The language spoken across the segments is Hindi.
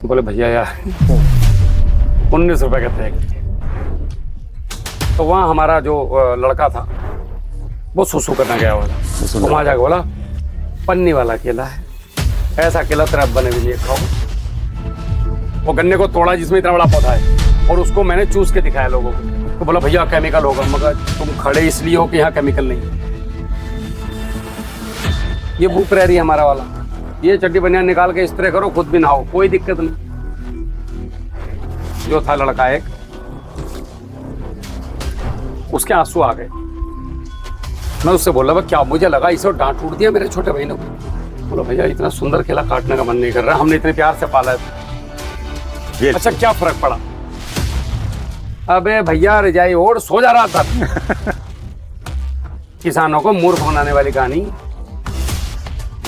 बोले भैया यार 19 रुपए का थे। तो वहाँ हमारा जो लड़का था वो सुसु करने गया हुआ था, तो वहाँ जाके बोला पन्नी वाला केला है, ऐसा केला तेरा बने भी नहीं खाओ। वो गन्ने को तोड़ा जिसमें इतना बड़ा पौधा है और उसको मैंने चूस के दिखाया लोगों को, तो बोला भैया केमिकल होगा। मगर तुम खड़े इसलिए हो कि यहाँ केमिकल नहीं है। ये भूख रह रही है हमारा वाला, ये चड्डी बनियान निकाल के इस्त्री करो, खुद भी नहाओ, कोई दिक्कत नहीं। जो था लड़का एक, उसके आंसू आ गए। मैं उससे बोला भाई क्या, मुझे लगा इसे डांट टूट दिया मेरे छोटे भाई ने। बोला भैया इतना सुंदर केला काटने का मन नहीं कर रहा, हमने इतने प्यार से पाला है। अच्छा क्या फर्क पड़ा? अबे भैया रजाई ओढ़ सो जा रहा था। किसानों को मूर्ख बनाने वाली कहानी।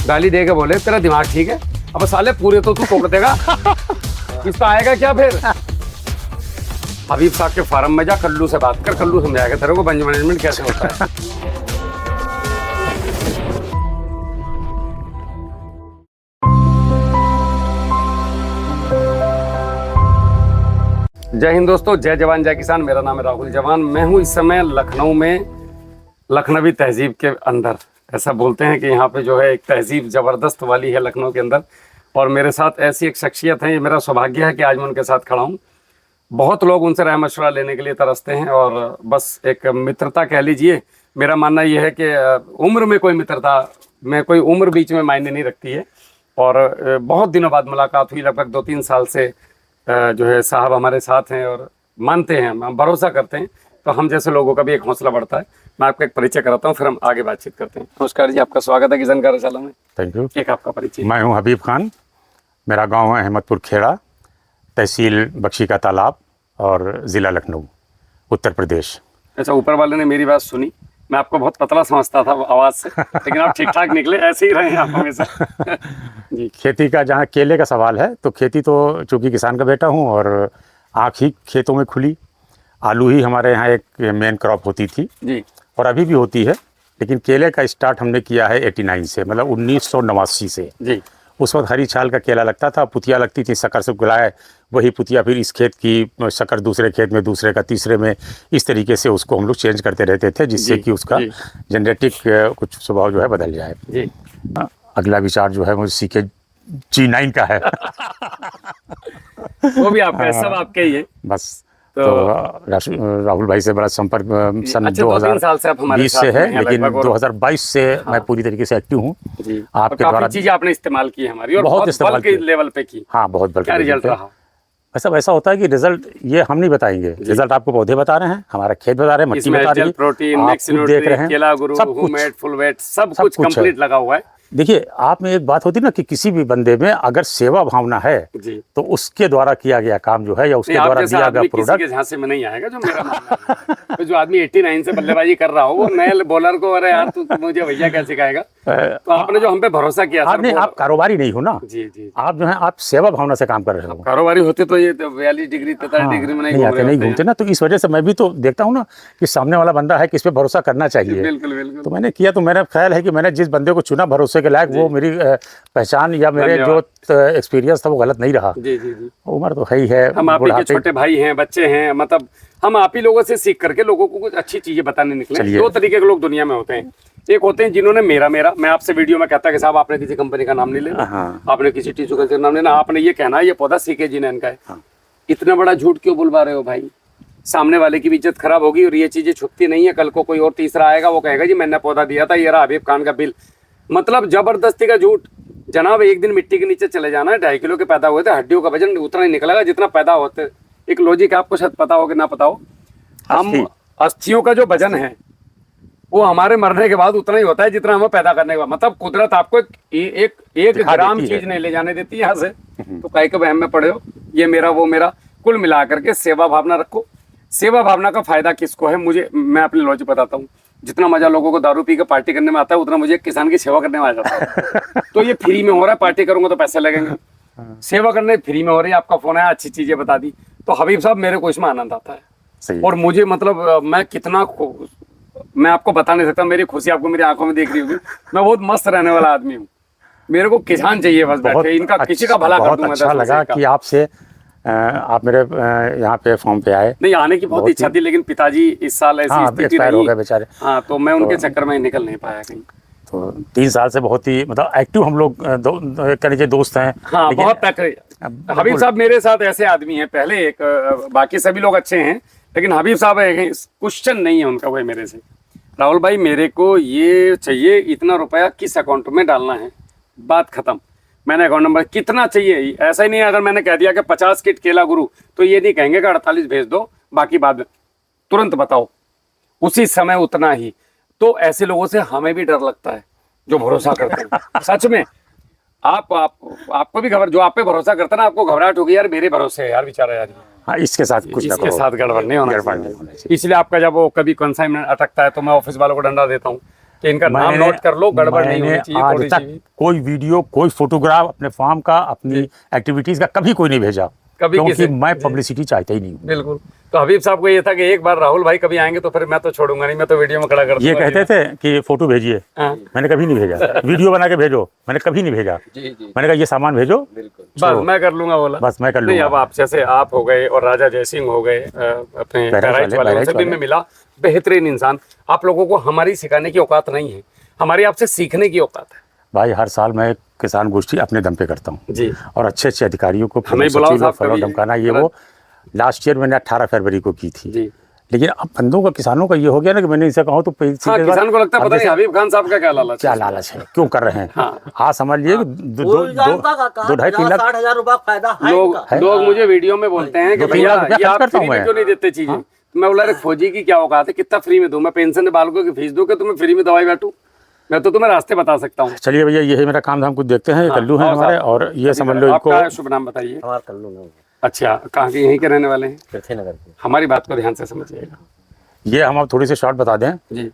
गाली दे के बोले तेरा दिमाग ठीक है? अब साले पूरे तो तू तोड़ देगा, इसका आएगा क्या फिर? हबीब साहब के फार्म में जा, कल्लू से बात कर, कल्लू समझाएगा तेरे को बंज मैनेजमेंट कैसे होता है। जय हिंद दोस्तों, जय जवान जय किसान। मेरा नाम है राहुल जवान। मैं हूँ इस समय लखनऊ में, लखनवी तहजीब के अंदर। ऐसा बोलते हैं कि यहाँ पे जो है एक तहजीब ज़बरदस्त वाली है लखनऊ के अंदर, और मेरे साथ ऐसी एक शख्सियत है। ये मेरा सौभाग्य है कि आज मैं उनके साथ खड़ा हूँ। बहुत लोग उनसे राय मशवरा लेने के लिए तरसते हैं, और बस एक मित्रता कह लीजिए। मेरा मानना यह है कि उम्र में कोई मित्रता में कोई उम्र बीच में मायने नहीं रखती है। और बहुत दिनों बाद मुलाकात हुई, लगभग 2-3 साल से जो है साहब हमारे साथ हैं और मानते हैं, हम भरोसा करते हैं, तो हम जैसे लोगों का भी एक हौसला बढ़ता है। मैं आपका एक परिचय कराता हूँ, फिर हम आगे बातचीत करते हैं। नमस्कार जी, आपका स्वागत है किसान कार्यशाला में। Thank you. एक आपका परिचय। मैं हूं हबीब खान, मेरा गांव है अहमदपुर खेड़ा, तहसील बख्शी का तालाब और ज़िला लखनऊ, उत्तर प्रदेश। अच्छा, ऊपर वाले ने मेरी बात सुनी। मैं आपको बहुत पतला समझता था आवाज़ से, लेकिन आप ठीक ठाक निकले, ऐसे ही रहे आप हमेशा। जी। खेती का जहाँ केले का सवाल है, तो खेती तो चूँकि किसान का बेटा हूँ, और आँख ही खेतों में खुली। आलू ही हमारे यहाँ एक मेन क्रॉप होती थी जी, और अभी भी होती है, लेकिन केले का स्टार्ट हमने किया है 89 से, मतलब 1989 से। जी। उस वक्त हरी छाल का केला लगता था, पुतिया लगती थी, शक्कर से गुलाए, वही पुतिया फिर इस खेत की शक्कर दूसरे खेत में, दूसरे का तीसरे में, इस तरीके से उसको हम लोग चेंज करते रहते थे, जिससे कि उसका जेनेटिक कुछ स्वभाव जो है बदल जाए। जी। अगला विचार जो है वो CK G9 का है। वो भी आपका है, सब आपके ही है। बस तो राहुल भाई से बड़ा संपर्क सन अच्छा, 2020 से है, लेकिन 2022 से मैं पूरी तरीके से एक्टिव हूँ। आपके द्वारा चीजें आपने इस्तेमाल की हमारी, और बहुत इस्तेमाल बल्क लेवल पे की। हाँ, बहुत बल्क। क्या रिजल्ट रहा? ऐसा होता है कि रिजल्ट ये हम नहीं बताएंगे, रिजल्ट आपको पौधे बता रहे हैं, हमारा खेत बता रहे हैं, मट्टी बता रही है, प्रोटीन, आप देख रहे हैं, केला गुरु, होममेड, फुल वेट, सब कुछ कंप्लीट लगा हुआ है। देखिए, आप में एक बात होती है ना कि किसी भी बंदे में अगर सेवा भावना है तो उसके द्वारा किया गया काम जो है, या उसके द्वारा दिया गया प्रोडक्ट, झांसे में नहीं आएगा। जो मेरा मानना है, तो जो आदमी 89 से बल्लेबाजी कर रहा हो, वो नए बॉलर को अरे यार तू मुझे भैया क्या सिखाएगा? तो आपने जो हम पे भरोसा किया था। आप कारोबारी नहीं हो ना। जी जी। आप जो है आप सेवा भावना से काम कर रहे हो। कारोबारी होते तो ये 42 डिग्री 43 डिग्री में नहीं घूमते ना। तो इस वजह से मैं भी तो देखता हूँ ना कि सामने वाला बंदा है, किस पे भरोसा करना चाहिए। बिल्कुल बिल्कुल। तो मैंने किया, तो मेरा ख्याल है कि मैंने जिस बंदे को चुना भरोसे के लायक, वो मेरी पहचान या मेरे जो एक्सपीरियंस था वो गलत नहीं रहा। जी जी जी। उम्र तो है ही है, हम आप ही के छोटे भाई हैं, बच्चे हैं, मतलब हम आप ही लोगों से सीख करके लोगों को कुछ अच्छी चीजें बताने निकले। 2 तरीके के लोग दुनिया में होते हैं। एक होते हैं जिन्होंने मेरा मैं आपसे वीडियो में कहता कि साहब आपने किसी कंपनी का नाम नहीं लेना, आपने किसी टिश्यू कल्चर का नाम लेना, आपने ये कहना ये पौधा CK G9 का है। इतना बड़ा झूठ क्यों बुलवा रहे हो भाई? सामने वाले की भी इज्जत खराब होगी, और ये चीजें छुपती नहीं है। कल को कोई और तीसरा आएगा, वो कहेगा जी मैंने पौधा दिया था, ये रहा हबीब खान का बिल। मतलब जबरदस्ती का झूठ। जनाब, एक दिन मिट्टी के नीचे चले जाना है, 2.5 किलो के पैदा हुए थे, हड्डियों का वजन उतना ही निकलेगा जितना पैदा होते। एक लॉजिक आपको शायद पता हो कि ना पता हो, हम अस्थियों का जो वजन है वो हमारे मरने के बाद उतना ही होता है जितना हमें पैदा करने के बाद। मतलब कुदरत आपको एक ग्राम चीज नहीं ले जाने देती यहाँ से। तो काहे के वहम में पड़े हो, ये मेरा वो मेरा। कुल मिला करके सेवा भावना रखो। सेवा भावना का फायदा किसको है? मैं अपनी लॉजिक बताता हूँ। जितना मजा लोगों को दारू पी के पार्टी करने में आता है, उतना मुझे किसान की सेवा करने में आ जाता है। तो ये फ्री में हो रहा है, पार्टी करूंगा तो पैसे लगेंगे, सेवा करने फ्री में हो रही है। आपका फोन आया, अच्छी चीजें बता दी, तो हबीब साहब मेरे को इसमें आनंद आता है। और मुझे मतलब मैं आपको बता नहीं सकता, मेरी खुशी आपको मेरी आंखों में देख रही होगी। मैं बहुत मस्त रहने वाला आदमी हूँ। मेरे को किसान चाहिए बस बैठे, इनका किसी का भला कर बहुत दूंगा। अच्छा लगा कि आपसे आप मेरे यहाँ पे फॉर्म पे आए। नहीं, आने की बहुत इच्छा थी, लेकिन पिताजी इस साल ऐसी स्थिति एक्सपायर हो गए बेचारे। हाँ, तो मैं उनके चक्कर में निकल नहीं पाया कहीं। तो 3 साल से बहुत ही मतलब एक्टिव हम लोग कह लीजिए दोस्त हैं। हाँ, बहुत हबीब साहब मेरे साथ ऐसे आदमी हैं, पहले एक बाकी सभी लोग अच्छे हैं, लेकिन हबीब साहब क्वेश्चन नहीं है उनका कोई मेरे से, राहुल भाई मेरे को ये चाहिए, इतना रुपया किस अकाउंट में डालना है, बात खत्म। मैंने अकाउंट नंबर कितना चाहिए, ऐसा ही नहीं है अगर मैंने कह दिया कि 50 किट केला गुरु, तो ये नहीं कहेंगे कि 48 भेज दो, बाकी बाद में तुरंत बताओ, उसी समय उतना ही। तो ऐसे लोगों से हमें भी डर लगता है जो भरोसा करते हैं। सच में आपको भी जो आप पे भरोसा करता है ना, आपको घबराहट होगी, यार मेरे भरोसे है यार बेचारा यार। हाँ, इसके साथ कुछ इसके साथ गड़बड़ नहीं होना चाहिए। इसलिए आपका जब वो कभी कंसाइनमेंट अटकता है तो मैं ऑफिस वालों को डंडा देता हूँ कि इनका नाम नोट कर लो, गड़बड़ नहीं होनी चाहिए। आज तक कोई वीडियो, कोई फोटोग्राफ अपने फार्म का, अपनी एक्टिविटीज का कभी कोई नहीं भेजा, क्योंकि मैं पब्लिसिटी चाहता ही नहीं हूँ। बिल्कुल। तो हबीब साहब को ये था कि एक बार राहुल भाई कभी आएंगे तो फिर मैं तो छोड़ूंगा नहीं, मैं तो वीडियो में खड़ा कर दूंगा। ये कहते थे कि फोटो भेजिए, मैंने कभी नहीं भेजा। वीडियो बना के भेजो, मैंने कभी नहीं भेजा। मैंने कहा ये सामान भेजो, बस मैं कर लूंगा, बोला बस मैं कर लूंगा। अब आप जैसे आप हो गए और राजा जयसिंह हो गए, अपने बहराइच वाले सभी में मिला, बेहतरीन इंसान। आप लोगों को हमारी सिखाने की औकात नहीं है, हमारी आपसे सीखने की औकात है। भाई हर साल मैं किसान गोष्ठी अपने दम पे करता हूँ जी, और अच्छे अच्छे अधिकारियों को बुलाओ, धमकाना, ये वो लास्ट ईयर मैंने 18 फरवरी को की थी जी। लेकिन अब बंदों का, किसानों का ये हो गया ना कि मैंने इनसे कहा तो किसान को लगता है पता नहीं हबीब खान साहब का क्या लालच है, क्यों कर रहे हैं। हाँ, समझ लीजिए 2-2.5-3 लाख 60,000 रुपया फायदा लोग मुझे वीडियो में बोलते हैं कि भैया ये आप फ्री में क्यों नहीं देते चीजें। मैं बोला फौजी की क्या औकात है, कितना फ्री में दूं मैं, पेंशन बालकों की फीस दूं कि तुम्हें फ्री में दवाई बैठूं, मैं तो तुम्हें रास्ते बता सकता हूँ। चलिए भैया, यही मेरा काम धाम कुछ देखते हैं। कल्लू हैं हमारे, और ये समझ लो इनको। आपका शुभ नाम बताइए। हमारा कल्लू। अच्छा, कहाँ के, यहीं के रहने वाले हैं? पृथ्वीनगर के। हमारी बात को ध्यान से समझिएगा। ये हम अब थोड़ी सी शॉर्ट बता दें जी।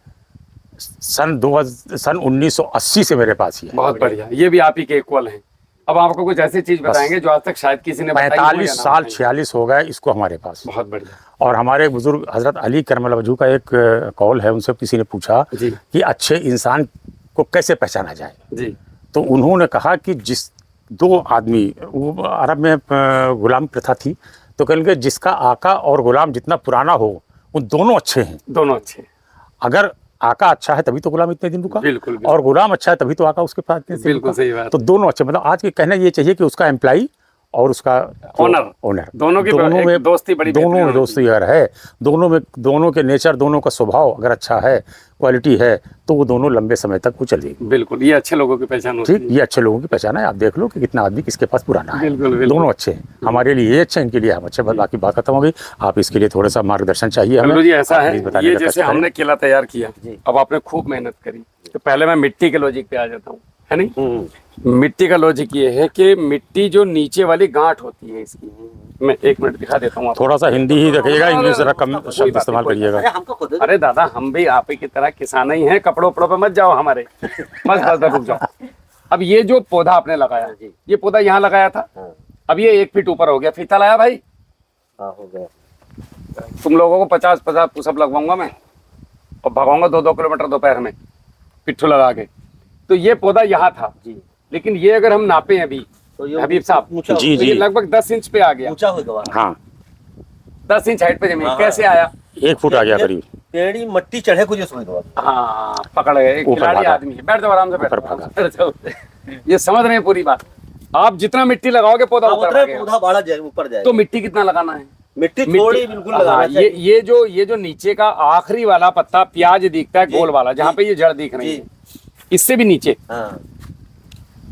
सन 1980 से मेरे पास ही है। बहुत बढ़िया, ये भी आप ही के इक्वल हैं। अब आपको कुछ ऐसी चीज बताएंगे जो आज तक शायद किसी ने 45 साल 46 हो गए इसको हमारे पास। बहुत बढ़िया। और हमारे बुजुर्ग हजरत अली करमल वजू का एक कॉल है, उनसे किसी ने पूछा कि अच्छे इंसान को कैसे पहचाना जाए जी, तो उन्होंने कहा कि जिस 2 आदमी, वो अरब में गुलाम प्रथा थी, तो कहेंगे जिसका आका और गुलाम जितना पुराना हो वो दोनों अच्छे हैं। दोनों अच्छे। अगर आका अच्छा है तभी तो गुलाम इतने दिन रुका, बिल्कुल। और गुलाम अच्छा है तभी तो आका उसके पास इतने दिन रुका। बिल्कुल सही बात। तो दोनों अच्छे, मतलब आज के कहना ये चाहिए कि उसका एम्प्लॉई और उसका ओनर दोनों में दोस्ती बड़ी, दोनों में दोस्ती अगर है, दोनों के नेचर, दोनों का स्वभाव अगर अच्छा है, क्वालिटी है, तो वो दोनों लंबे समय तक वो चलेगी। बिल्कुल, ये अच्छे लोगों की पहचान होती है। ये अच्छे लोगों की पहचान है। आप देख लो कि कितना आदमी किसके पास पुराना है। बिल्कुल। दोनों अच्छे हैं, हमारे लिए ये अच्छे, इनके लिए हम अच्छे। बाकी बात खत्म हो गई। आप इसके लिए थोड़ा सा मार्गदर्शन चाहिए हमें जी। ऐसा है, ये जैसे हमने केला तैयार किया, अब आपने खूब मेहनत करी, तो पहले मैं मिट्टी के लॉजिक पे आ जाता हूँ, है नहीं। मिट्टी का लॉजिक ये है कि मिट्टी जो नीचे वाली गांठ होती है इसकी, मैं 1 मिनट दिखा देता हूँ। थोड़ा सा हिंदी ही रखिएगा, इंग्लिश जरा कम शब्द इस्तेमाल करिएगा। अरे दादा, हम भी आप ही की तरह किसान ही हैं, कपड़ों पे मत जाओ हमारे, बस रुक जाओ। अब ये जो पौधा आपने लगाया, ये पौधा यहाँ लगाया था, अब ये 1 फीट ऊपर हो गया, फीता लाया भाई? हो गया। तुम लोगों को 50-50 पुशअप लगवाऊंगा मैं, और भगाऊंगा 2-2 किलोमीटर दोपहर में पिट्ठू लगा के। तो ये पौधा यहाँ था जी, लेकिन ये अगर हम नापे अभी तो हबीब साहब जी, तो ये लगभग 10 इंच पे आ गया। ऊंचा होगा। हाँ, 10 इंच हाइट पे जमीन। कैसे आया? 1 फुट आ गया करीब। टेढ़ी मट्टी चढ़े कुछ समझ। हाँ, पकड़ गए। खिलाड़ी आदमी है, बैठ जाओ आराम से, बैठ। ये समझ रहे हैं पूरी बात। आप जितना मिट्टी लगाओगे पौधा ऊपर जाएगा। तो मिट्टी कितना लगाना है? मिट्टी थोड़ी बिल्कुल लगाना चाहिए। ये जो नीचे का आखिरी वाला पत्ता प्याज दिखता है, गोल वाला, जहाँ पे ये जड़ दिख रही है, इससे भी नीचे,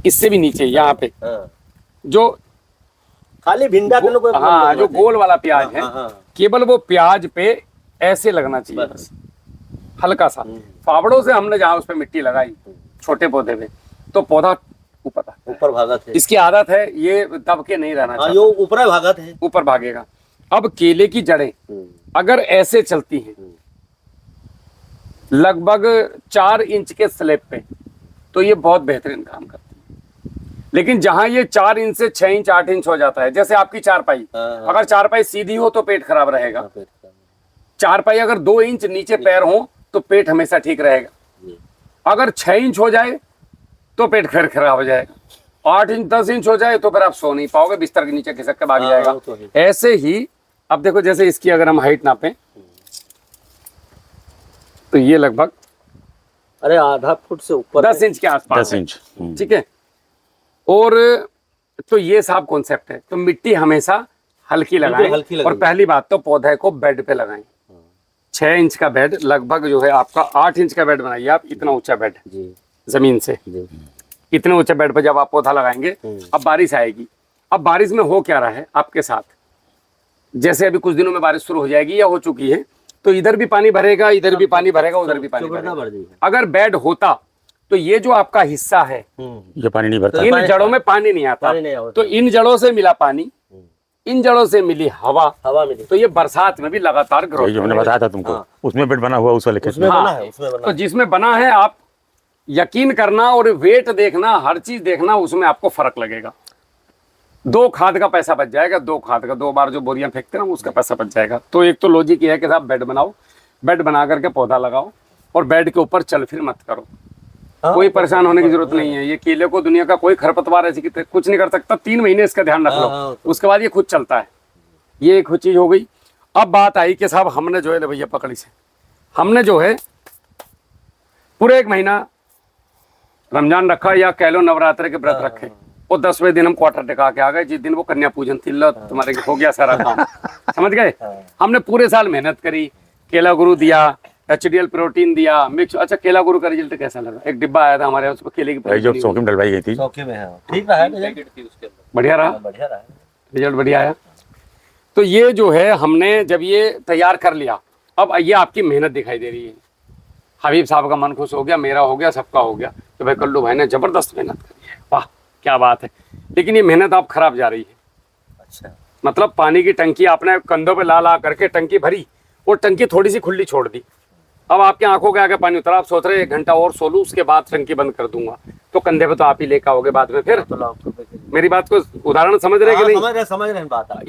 इससे भी नीचे, यहाँ पे जो खाली भिंडा, हाँ, जो गोल वाला प्याज है, केवल वो प्याज पे ऐसे लगना चाहिए, बस हल्का सा। फावड़ों से हमने जहाँ उस पे मिट्टी लगाई छोटे पौधे पे, तो पौधा ऊपर भागा थे। इसकी आदत है ये दब के नहीं रहना चाहिए, ऊपर भागा थे, ऊपर भागेगा। अब केले की जड़ें अगर ऐसे चलती हैं लगभग 4 इंच के स्लैब पे, तो ये बहुत बेहतरीन काम करती है। लेकिन जहां ये 4 इंच से 6 इंच 8 इंच हो जाता है, जैसे आपकी चारपाई, अगर चारपाई सीधी हो तो पेट खराब रहेगा, चारपाई अगर 2 इंच नीचे पैर हो तो पेट हमेशा ठीक रहेगा। अगर 6 इंच हो जाए तो पेट फिर खराब हो जाएगा। 8 इंच 10 इंच हो जाए तो फिर आप सो नहीं पाओगे, बिस्तर के नीचे खिसक के भाग हाँ, जाएगा। वो तो है। ऐसे ही अब देखो, जैसे इसकी अगर हम हाइट नापें तो ये लगभग अरे आधा फुट से ऊपर 10 इंच के आसपास 10 है। इंच। ठीक है। और तो ये साफ कॉन्सेप्ट है। तो मिट्टी हमेशा हल्की लगाएं। हल्की और लगेगी। पहली बात तो पौधे को बेड पे लगाएं। 6 इंच का बेड लगभग जो है आपका 8 इंच का बेड बनाइए आप, इतना ऊंचा बेड जी जमीन से। जी। इतने ऊंचे बेड पर जब आप पौधा लगाएंगे, अब बारिश आएगी। अब बारिश में हो क्या रहा है आपके साथ, जैसे अभी कुछ दिनों में बारिश शुरू हो जाएगी या हो चुकी है, तो इधर भी पानी भरेगा, इधर भी पानी भरेगा, उधर भी पानी चौकड़ना भरेगा। बढ़ जाएगी। अगर बेड होता तो ये जो आपका हिस्सा है, ये पानी नहीं भरता। इन जड़ों में पानी नहीं आता, पानी नहीं आता। तो इन जड़ों से मिला पानी, इन जड़ों से मिली हवा, हवा मिली तो ये बरसात में भी लगातार यही ग्रोथ जो मैंने बताया था तुमको, उसमें बेड बना हुआ उस वाले खेत उसमें में। बना है, उसमें बना तो जिसमें बना है, आप यकीन करना और वेट देखना, हर चीज देखना, उसमें आपको फर्क लगेगा। 2 खाद का पैसा बच जाएगा, 2 खाद का, 2 बार जो बोरियां फेंकते हैं ना उसका पैसा बच जाएगा। तो एक तो लॉजिक ये है कि साहब बेड बनाओ, बेड बना करके पौधा लगाओ और बेड के ऊपर चल फिर मत करो। हाँ, कोई परेशान होने की जरूरत नहीं है। ये केले को दुनिया का कोई खरपतवार ऐसी कुछ नहीं कर सकता। 3 महीने इसका ध्यान रख हाँ, लो, हाँ, उसके बाद ये खुद चलता है। ये एक चीज हो गई। अब बात आई कि साहब हमने जो है, ले भैया पकड़ी से, हमने जो है पूरे 1 महीना रमजान रखा या कह लो नवरात्र के व्रत रखे, और 10वें दिन हम क्वार्टर टिका के आ गए। जिस दिन वो कन्या पूजन थी, लो तुम्हारे हो गया सारा काम। समझ गए। हमने पूरे साल मेहनत करी, केला गुरु दिया, HDL प्रोटीन दिया, मिक्स। अच्छा, केला गुरु का रिजल्ट कैसा लगा? एक डिब्बा आया था हमारे, उसमें केले की भाई जो पत्ती चौकी में डलवाई गई थी, चौके में है, ठीक रहा है रिजल्ट? बढ़िया रहा, बढ़िया रहा है। रिजल्ट बढ़िया आया। तो ये जो है हमने जब ये तैयार कर लिया, अब ये आपकी मेहनत दिखाई दे रही है। हबीब साहब का मन खुश हो गया, मेरा हो गया, सबका हो गया कि भाई कल्लू भाई ने जबरदस्त मेहनत करी है, वाह क्या बात है। लेकिन ये मेहनत आप खराब जा रही है। अच्छा, मतलब पानी की टंकी आपने कंधों पे ला ला करके टंकी भरी और टंकी थोड़ी सी खुली छोड़ दी। अब आपके आंखों के आगे पानी उतरा, आप सोच रहे 1 घंटा और सो लूं, उसके बाद टंकी बंद कर दूंगा। तो कंधे पे तो आप ही लेकर आओगे बाद में। फिर तो लाख रुपए के लिए। मेरी बात को उदाहरण समझ रहे कि नहीं? समझ रहे हैं बात आप।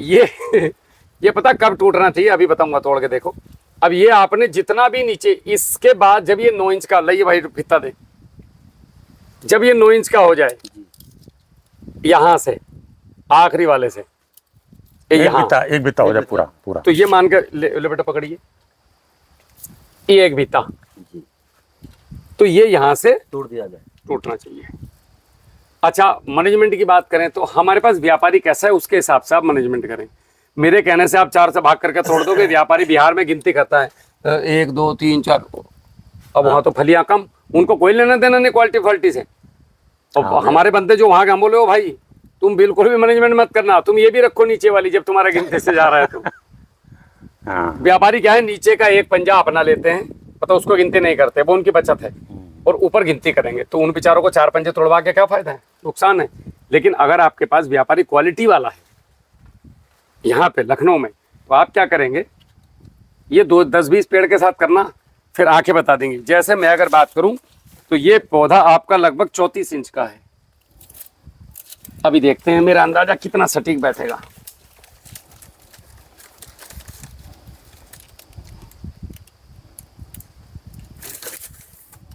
ये पता कब टूटना चाहिए, अभी बताऊंगा, तोड़ के देखो। अब ये आपने जितना भी नीचे, इसके बाद जब ये 9 इंच का, लाइए भाई फित्ता दे, जब ये 9 इंच का हो जाए, यहां से आखिरी वाले से यहाँ, एक बित्ता हो जाए पूरा पूरा। तो ये मान कर ले बेटा पकड़िए, ये एक बीता, तो ये यहां से तोड़ दिया जाए, टूटना चाहिए। अच्छा, मैनेजमेंट की बात करें तो हमारे पास व्यापारी कैसा है उसके हिसाब से आप मैनेजमेंट करें। मेरे कहने से आप 4 से भाग करके तोड़ दोगे। व्यापारी बिहार में गिनती करता है 1 2 3 4, अब वहां तो फलियां कम, उनको कोई लेना देना नहीं क्वालिटी फल्टी से। और हमारे बंदे जो वहां के, हम बोले ओ भाई तुम बिल्कुल भी मैनेजमेंट मत करना, तुम ये भी रखो नीचे वाली जब तुम्हारा गिनती से जा रहा है तो। हाँ, व्यापारी क्या है, नीचे का एक पंजा अपना लेते हैं, पता उसको गिनती नहीं करते, वो उनकी बचत है, और ऊपर गिनती करेंगे तो उन बेचारों को 4 पंजे तोड़वा के क्या फायदा है, नुकसान है। लेकिन अगर आपके पास व्यापारी क्वालिटी वाला है यहाँ पे लखनऊ में, तो आप क्या करेंगे, ये 10-20 पेड़ के साथ करना, फिर आके बता देंगे। जैसे मैं अगर बात करूं तो ये पौधा आपका लगभग 34 इंच का है। अभी देखते हैं मेरा अंदाजा कितना सटीक बैठेगा।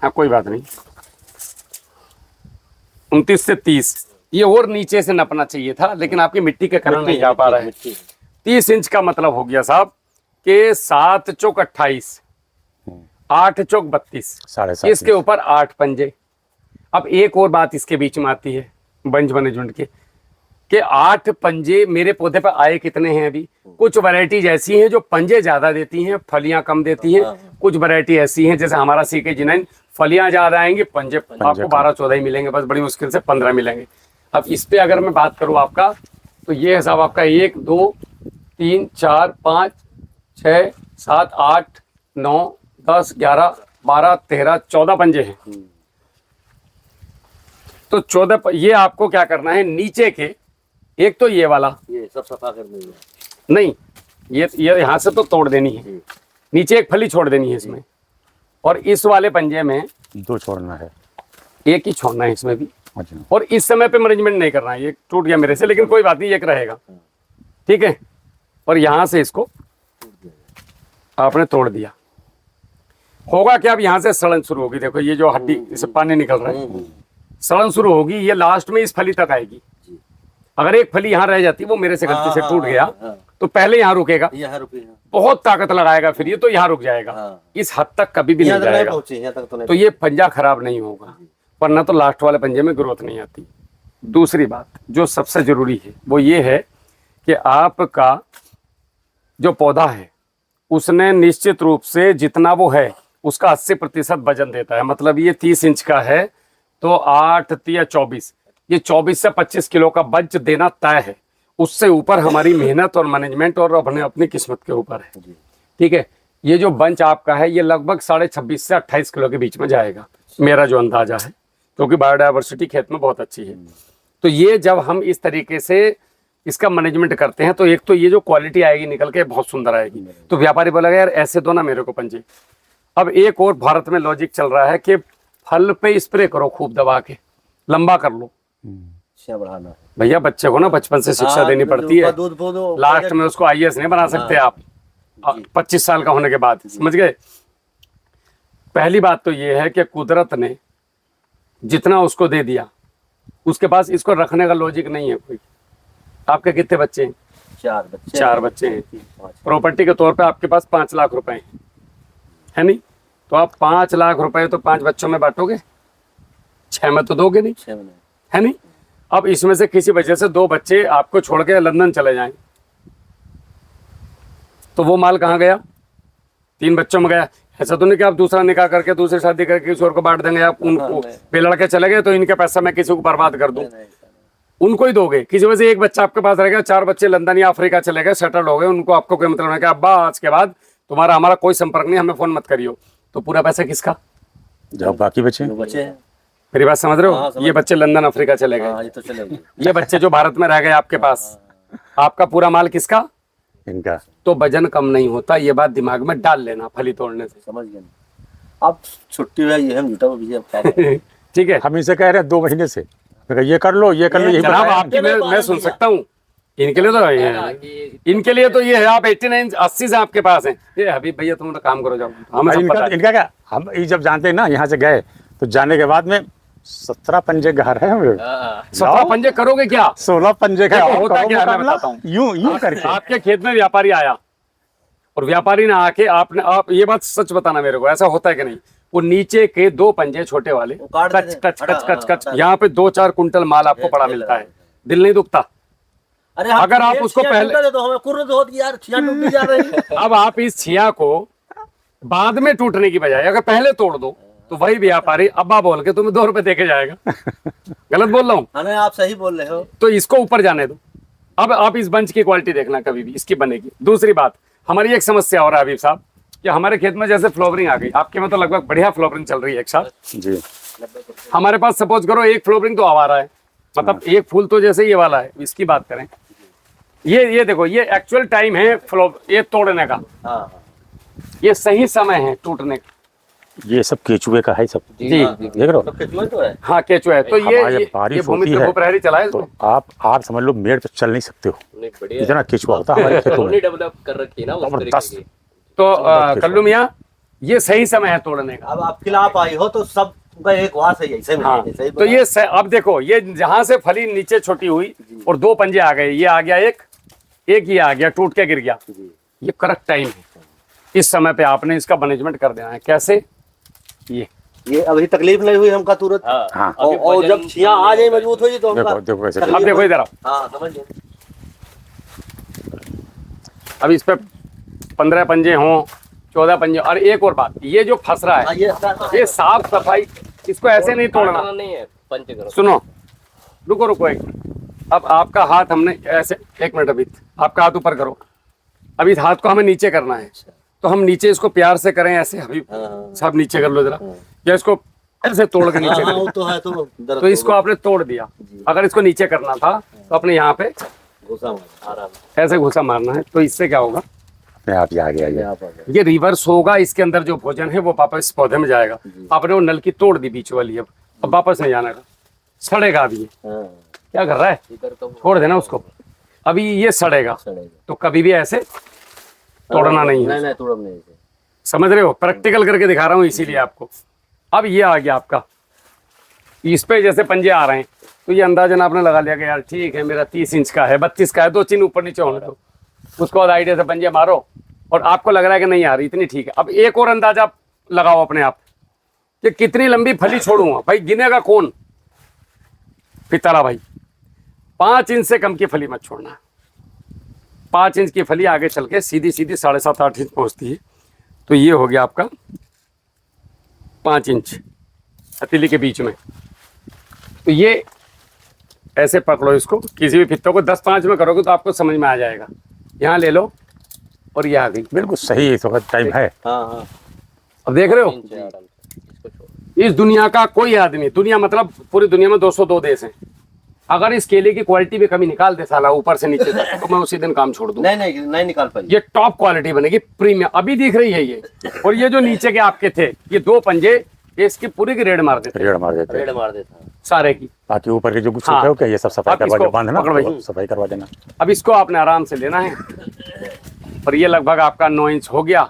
हाँ कोई बात नहीं, 29 से 30, ये और नीचे से नपना चाहिए था, लेकिन आपकी मिट्टी के कारण नहीं जा पा रहा है। 30 इंच का मतलब हो गया साहब कि 7 चौक 28, 8 चौक 32, 7.5 इसके ऊपर 8 पंजे। अब एक और बात इसके बीच में आती है बंज मैनेजमेंट के, कि 8 पंजे मेरे पौधे पर आए कितने हैं अभी। कुछ वैरायटीज ऐसी हैं जो पंजे ज्यादा देती हैं, फलियां कम देती हैं। कुछ वैरायटी ऐसी हैं जैसे हमारा CK-G9, फलियां ज्यादा आएंगी, पंजे आपको 12-14 ही मिलेंगे, बस बड़ी मुश्किल से 15 मिलेंगे। अब इस पे अगर मैं बात करूं आपका, तो ये हिसाब आपका 1 2 3 4 5 6 7 8 9 10 11 12 13 14 पंजे हैं। तो 14 ये आपको क्या करना है, नीचे के, एक तो ये वाला, ये सब सफा करने है। नहीं ये यहाँ से तो तोड़ देनी है, नीचे एक फली छोड़ देनी है इसमें, और इस वाले पंजे में 2 छोड़ना है, एक ही छोड़ना है इसमें भी। अच्छा। और इस समय पे मैनेजमेंट नहीं करना है, ये टूट गया मेरे से, लेकिन कोई बात नहीं, एक रहेगा, ठीक है। और यहाँ से इसको आपने तोड़ दिया, होगा क्या, अब यहाँ से सड़न शुरू होगी। देखो ये जो हड्डी, इससे पानी निकल रहा है, सड़न शुरू होगी, ये लास्ट में इस फली तक आएगी। जी। अगर एक फली यहाँ रह जाती, वो मेरे से गलती से टूट गया, तो पहले यहाँ रुकेगा, यहाँ रुके, बहुत ताकत लगाएगा, फिर ये तो यहाँ रुक जाएगा, इस हद तक कभी भी नहीं जाएगा। यहाँ तक तो तो ये पंजा खराब नहीं होगा, वरना तो लास्ट वाले पंजे में ग्रोथ नहीं आती। दूसरी बात जो सबसे जरूरी है वो ये है कि आपका जो पौधा है उसने निश्चित रूप से जितना वो है उसका 80% वजन देता है। मतलब ये 30 इंच का है तो 8 या 24, ये 24 से 25 किलो का बंच देना तय है। उससे ऊपर हमारी मेहनत और मैनेजमेंट और अपनी किस्मत के ऊपर है। ठीक है, ये जो बंच आपका है ये लगभग 26.5 से 28 किलो के बीच में जाएगा, मेरा जो अंदाजा है, क्योंकि बायोडाइवर्सिटी खेत में बहुत अच्छी है। तो ये जब हम इस तरीके से इसका मैनेजमेंट करते हैं तो एक तो ये जो क्वालिटी आएगी निकल के बहुत सुंदर आएगी। तो व्यापारी बोलेगा यार ऐसे दो ना मेरे को पंजे। अब एक और भारत में लॉजिक चल रहा है कि फल पे स्प्रे करो खूब दबा के, लंबा कर लो। बढ़ाना है भैया, बच्चे को ना बचपन से शिक्षा देनी पड़ती है, लास्ट में उसको IAS नहीं बना सकते आप 25 साल का होने के बाद, समझ गए। पहली बात तो ये है कि कुदरत ने जितना उसको दे दिया उसके पास इसको रखने का लॉजिक नहीं है कोई। आपके कितने बच्चे हैं? 4 बच्चे हैं। प्रॉपर्टी के तौर पे आपके पास 5 लाख रुपए हैं, है नहीं? तो आप 5 लाख रुपए तो 5 बच्चों में बांटोगे, 6 में तो दोगे नहीं, है नहीं? अब इसमें से किसी वजह से 2 बच्चे आपको छोड़ के लंदन चले जाएं, तो वो माल कहाँ गया? 3 बच्चों में गया। ऐसा तो नहीं कि आप दूसरा निकाह करके दूसरी शादी करके किसी और को बांट देंगे, आप उनको वे लड़के चले गए तो इनके पैसा मैं किसी को बर्बाद कर दूं, उनको ही दोगे। किसी वजह से एक बच्चा आपके पास रह गया, 4 बच्चे लंदन या अफ्रीका चले गए, सेटल हो गए, उनको आपको कोई मतलब नहीं कि अब्बा आज के बाद तुम्हारा हमारा कोई संपर्क नहीं, हमें फोन मत करियो, तो पूरा पैसा किसका? जब बाकी बचे मेरी बात समझ रहे हो? ये बच्चे लंदन अफ्रीका चले गए, ये बच्चे जो भारत में रह गए आपके पास, आपका पूरा माल किसका? इनका। तो वजन कम नहीं होता, ये बात दिमाग में डाल लेना फली तोड़ने से। समझ गए। अब छुट्टी है, ये हम जुटा ठीक है, हम इनसे कह रहे हैं 2 महीने से ये कर लो, ये कर लो, यही जनाब आपकी मैं सुन सकता हूँ। इनके लिए तो इनके लिए तो ये है, आप 89 80 से आपके पास हैं। ये हबीब भैया तुम तो काम करो, जाओ, हमें सब पता है। इनका क्या, हम जब जानते हैं ना, यहाँ से गए तो जाने के बाद में 17 पंजे घर है, 17 पंजे करोगे क्या? 16 पंजे का होता क्या है मैं बताता हूँ। यूं करके आपके खेत में व्यापारी आया और व्यापारी ने आके आप ये बात सच बताना मेरे को, ऐसा होता है कि नहीं? वो नीचे के 2 पंजे छोटे वाले कच कच कच कच कच, यहाँ पे 2-4 कुंटल माल आपको पड़ा मिलता है, दिल नहीं दुखता? अरे अगर आप उसको पहले तो हमें कुर्र तो होती यार, छिया टूटी जा रही है। अब आप इस छिया को बाद में टूटने की बजाय अगर पहले तोड़ दो तो वही व्यापारी अब्बा बोल के तुम्हें 2 रुपए देके जाएगा। गलत बोल रहा हूँ? हमें आप सही बोल रहे हो। तो इसको ऊपर जाने दो। अब आप इस बंच की क्वालिटी देखना, कभी भी इसकी बनेगी। दूसरी बात, हमारी एक समस्या और है हबीब साहब कि हमारे खेत में जैसे फ्लावरिंग आ गई, आपके में तो लगभग बढ़िया फ्लावरिंग चल रही है एक साथ जी। हमारे पास सपोज करो एक फ्लावरिंग तो आवारा है, मतलब एक फूल तो जैसे ये वाला है, इसकी बात करें, ये देखो, ये एक्चुअल टाइम है ये तोड़ने का, ये सही समय है टूटने का। ये सब केचुए का है सब, जी देख रहे हो? तो है। हाँ केचुआ है। तो ये बारिश भूमि होती है प्रहरी चला है तो आप समझ लो मेड़ पे चल नहीं सकते हो, इतना केचुआ होता है हमारे खेतों में। डेवलप कर रखी है ना उस तरीके की। तो कल्लू मियाँ ये सही समय है तोड़ने का। अब आप खिलाफ आई हो तो सब का एक वहां से ऐसे में हाँ, तो ये अब देखो, ये जहां से फली नीचे छोटी हुई और 2 पंजे आ गए, ये आ गया एक ये आ गया, टूट के गिर गया, ये करेक्ट टाइम है। इस समय पे आपने इसका मैनेजमेंट कर देना है। कैसे? ये अभी तकलीफ नहीं हुई हमका तुरंत। हाँ। और जब छिया आ जाए मजबूत हो जी तो हमका देखो ऐसे अब देखो इधर आओ, हाँ समझ गए। अब इस पे 15 पंजे हों, 14 पंजे। और एक और बात, ये जो फंस रहा है ये साफ सफाई, इसको ऐसे नहीं तोड़ना नहीं है, पंच करो। सुनो, रुको एक मिनट। अब आपका हाथ हमने ऐसे, 1 मिनट, अभी आपका हाथ ऊपर करो। अभी इस हाथ को हमें नीचे करना है, तो हम नीचे इसको प्यार से करें ऐसे, अभी सब नीचे कर लो जरा, या इसको ऐसे तोड़ के नीचे करें। तो इसको आपने तोड़ दिया, अगर इसको नीचे करना था तो अपने यहाँ पे ऐसे घुसा मारना है। तो इससे क्या होगा, अपने आप ही आ गया ये रिवर्स होगा, इसके अंदर जो भोजन है वो वापस इस पौधे में जाएगा। आपने वो नलकी तोड़ दी बीच वाली, अब वापस नहीं जाना, सड़ेगा। अभी क्या कर रहा है, छोड़ देना उसको, अभी ये सड़ेगा। तो कभी भी ऐसे तोड़ना नहीं है, नहीं तोड़ना नहीं। समझ रहे हो? प्रैक्टिकल करके दिखा रहा हूँ इसीलिए आपको। अब ये आ गया आपका, इस पे जैसे पंजे आ रहे हैं तो ये अंदाजन आपने लगा लिया कि यार ठीक है मेरा 30 इंच का है, 32 का है, 2 चिन्ह ऊपर नीचे होने दो। उसके बाद आइडिया से पंजे मारो और आपको लग रहा है कि नहीं यार इतनी ठीक है। अब एक और अंदाजा लगाओ अपने आप कि कितनी लंबी फली छोड़ूंगा। भाई गिनेगा कौन? पितारा भाई 5 इंच से कम की फली मत छोड़ना। 5 इंच की फली आगे चल के सीधी सीधी 7.5-8 इंच पहुंचती है। तो ये हो गया आपका 5 इंच हथेली के बीच में। तो ये ऐसे पकड़ो इसको, किसी भी फित्ते को 10-5 में करोगे तो आपको समझ में आ जाएगा। यहाँ ले लो और ये आ गई। बिल्कुल सही इस वक्त टाइम है। हाँ हाँ अब देख रहे हो, इस दुनिया का कोई आदमी, दुनिया मतलब पूरी दुनिया में 202 देश हैं, अगर इस केले की क्वालिटी में कमी निकाल दे साला ऊपर से नीचे तक तो मैं उसी दिन काम छोड़ दूं। नहीं निकाल पाई। ये टॉप क्वालिटी बनेगी, प्रीमियम। अभी दिख रही है ये। और ये जो नीचे के आपके थे ये 2 पंजे, ये इसकी पूरी की रेड मार देते, रेड मार देते रेड मार देता सारे की। बाकी ऊपर के जो कुछ हाँ। है क्या ये सब सफाई अब करवा इसको के बांधना, पकड़ भाई। सफाई करवा देना। अब इसको आपने आराम से लेना है और ये लगभग आपका 9 इंच हो गया।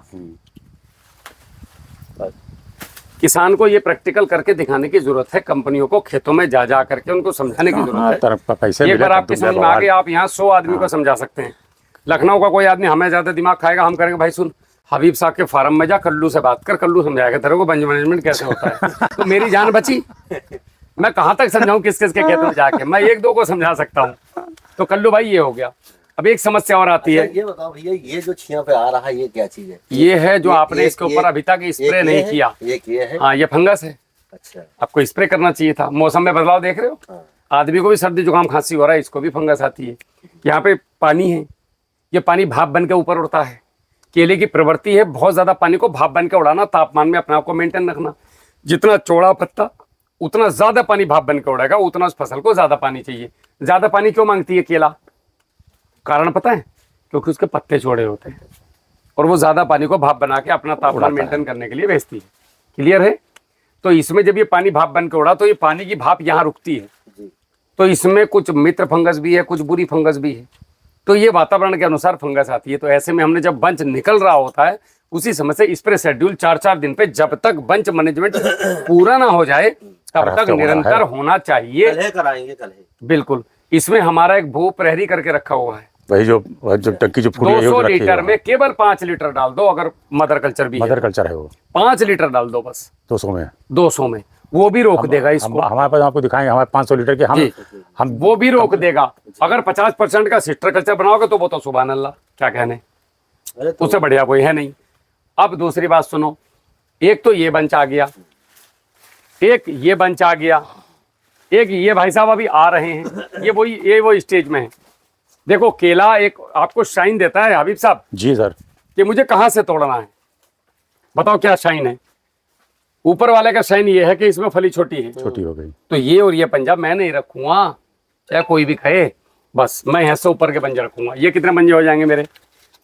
किसान को ये प्रैक्टिकल करके दिखाने की जरूरत है, कंपनियों को खेतों में जा करके उनको समझाने की जरूरत है। पैसे एक बार आपकी समझ में आ गई, आप यहाँ 100 आदमी को समझा सकते हैं। लखनऊ का कोई आदमी हमें ज्यादा दिमाग खाएगा, हम करेंगे भाई सुन हबीब साहब के फार्म में जा, कल्लू से बात कर, कल्लू समझाएगा तेरे को बंज मैनेजमेंट कैसे होता है। तो मेरी जान बची। मैं कहाँ तक समझाऊं किस किस के खेत में जाके, मैं 1-2 को समझा सकता हूँ। तो कल्लू भाई ये हो गया। अब एक समस्या और आती है। ये बताओ भैया, ये जो छिया पे आ रहा है ये क्या चीज है? ये है जो आपने इसके ऊपर अभी तक स्प्रे नहीं किया। ये है। हाँ ये फंगस है। अच्छा, आपको स्प्रे करना चाहिए था। मौसम में बदलाव देख रहे हो, हाँ। आदमी को भी सर्दी जुकाम खांसी हो रहा है, इसको भी फंगस आती है। यहाँ पे पानी है, ये पानी भाप बन के ऊपर उड़ता है। केले की प्रवृत्ति है बहुत ज्यादा पानी को भाप बन के उड़ाना, तापमान में अपने आप को मेंटेन रखना। जितना चौड़ा पत्ता उतना ज्यादा पानी भाप बन के उड़ेगा, उतना उस फसल को ज्यादा पानी चाहिए। ज्यादा पानी क्यों मांगती है केला? कारण पता है? क्योंकि उसके पत्ते चौड़े होते हैं और वो ज्यादा पानी को भाप बना के अपना तापमान मेंटेन करने के लिए भेजती है। क्लियर है? तो इसमें जब ये पानी भाप बन के उड़ा तो ये पानी की भाप यहाँ रुकती है। तो इसमें कुछ मित्र फंगस भी है, कुछ बुरी फंगस भी है। तो ये वातावरण के अनुसार फंगस आती है। तो ऐसे में हमने जब बंच निकल रहा होता है उसी समय से स्प्रे शेड्यूल 4-4 दिन पे, जब तक बंच मैनेजमेंट पूरा ना हो जाए तब तक निरंतर होना चाहिए। कल कराएंगे कल है। बिल्कुल। इसमें हमारा एक भू प्रहरी करके रखा हुआ है। वही जो टंकी जो फूली 200 लीटर में केवल 5 लीटर डाल दो। अगर मदर कल्चर भी मदर कल्चर है वो 5 लीटर डाल दो बस 200 में वो भी रोक देगा इसको। हमारे पास आपको दिखाएंगे, हमारे 500 लीटर के हम वो भी रोक देगा। अगर 50% का सिस्टर कल्चर बनाओगे तो वो तो सुभान अल्लाह, क्या कहने, उससे बढ़िया कोई है नहीं। अब दूसरी बात सुनो, एक तो ये बंच आ गया, एक ये बंच आ गया, एक ये भाई साहब अभी आ रहे हैं। ये वो स्टेज में है। देखो केला एक आपको शाइन देता है हबीब साहब जी सर, कि मुझे कहाँ से तोड़ना है। बताओ क्या शाइन है? ऊपर वाले का शाइन ये है कि इसमें फली छोटी है, छोटी हो गई। तो ये और ये पंजा मैं नहीं रखूंगा, चाहे कोई भी कहे, बस मैं यहाँ से ऊपर के पंजे रखूंगा। ये कितने पंजे हो जाएंगे मेरे?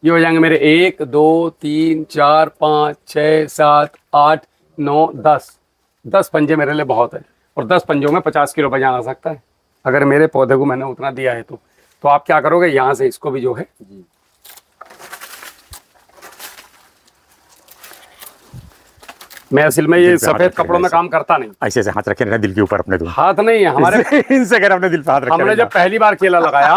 ये हो जाएंगे मेरे 1 2 3 4 5 6 7 8 9 10 पंजे मेरे लिए बहुत है। और 10 पंजों में 50 किलो वजन आ सकता है अगर मेरे पौधे को मैंने उतना दिया है। तो आप क्या करोगे, यहाँ से इसको भी जो है मैं असल में ये सफेद कपड़ों में काम करता नहीं। ऐसे ऐसे हाथ रखे रहना दिल के ऊपर अपने, तुम हाथ नहीं है हमारे इनसे अगर अपने दिल पे हाथ रखे हमने जब पहली बार केला लगाया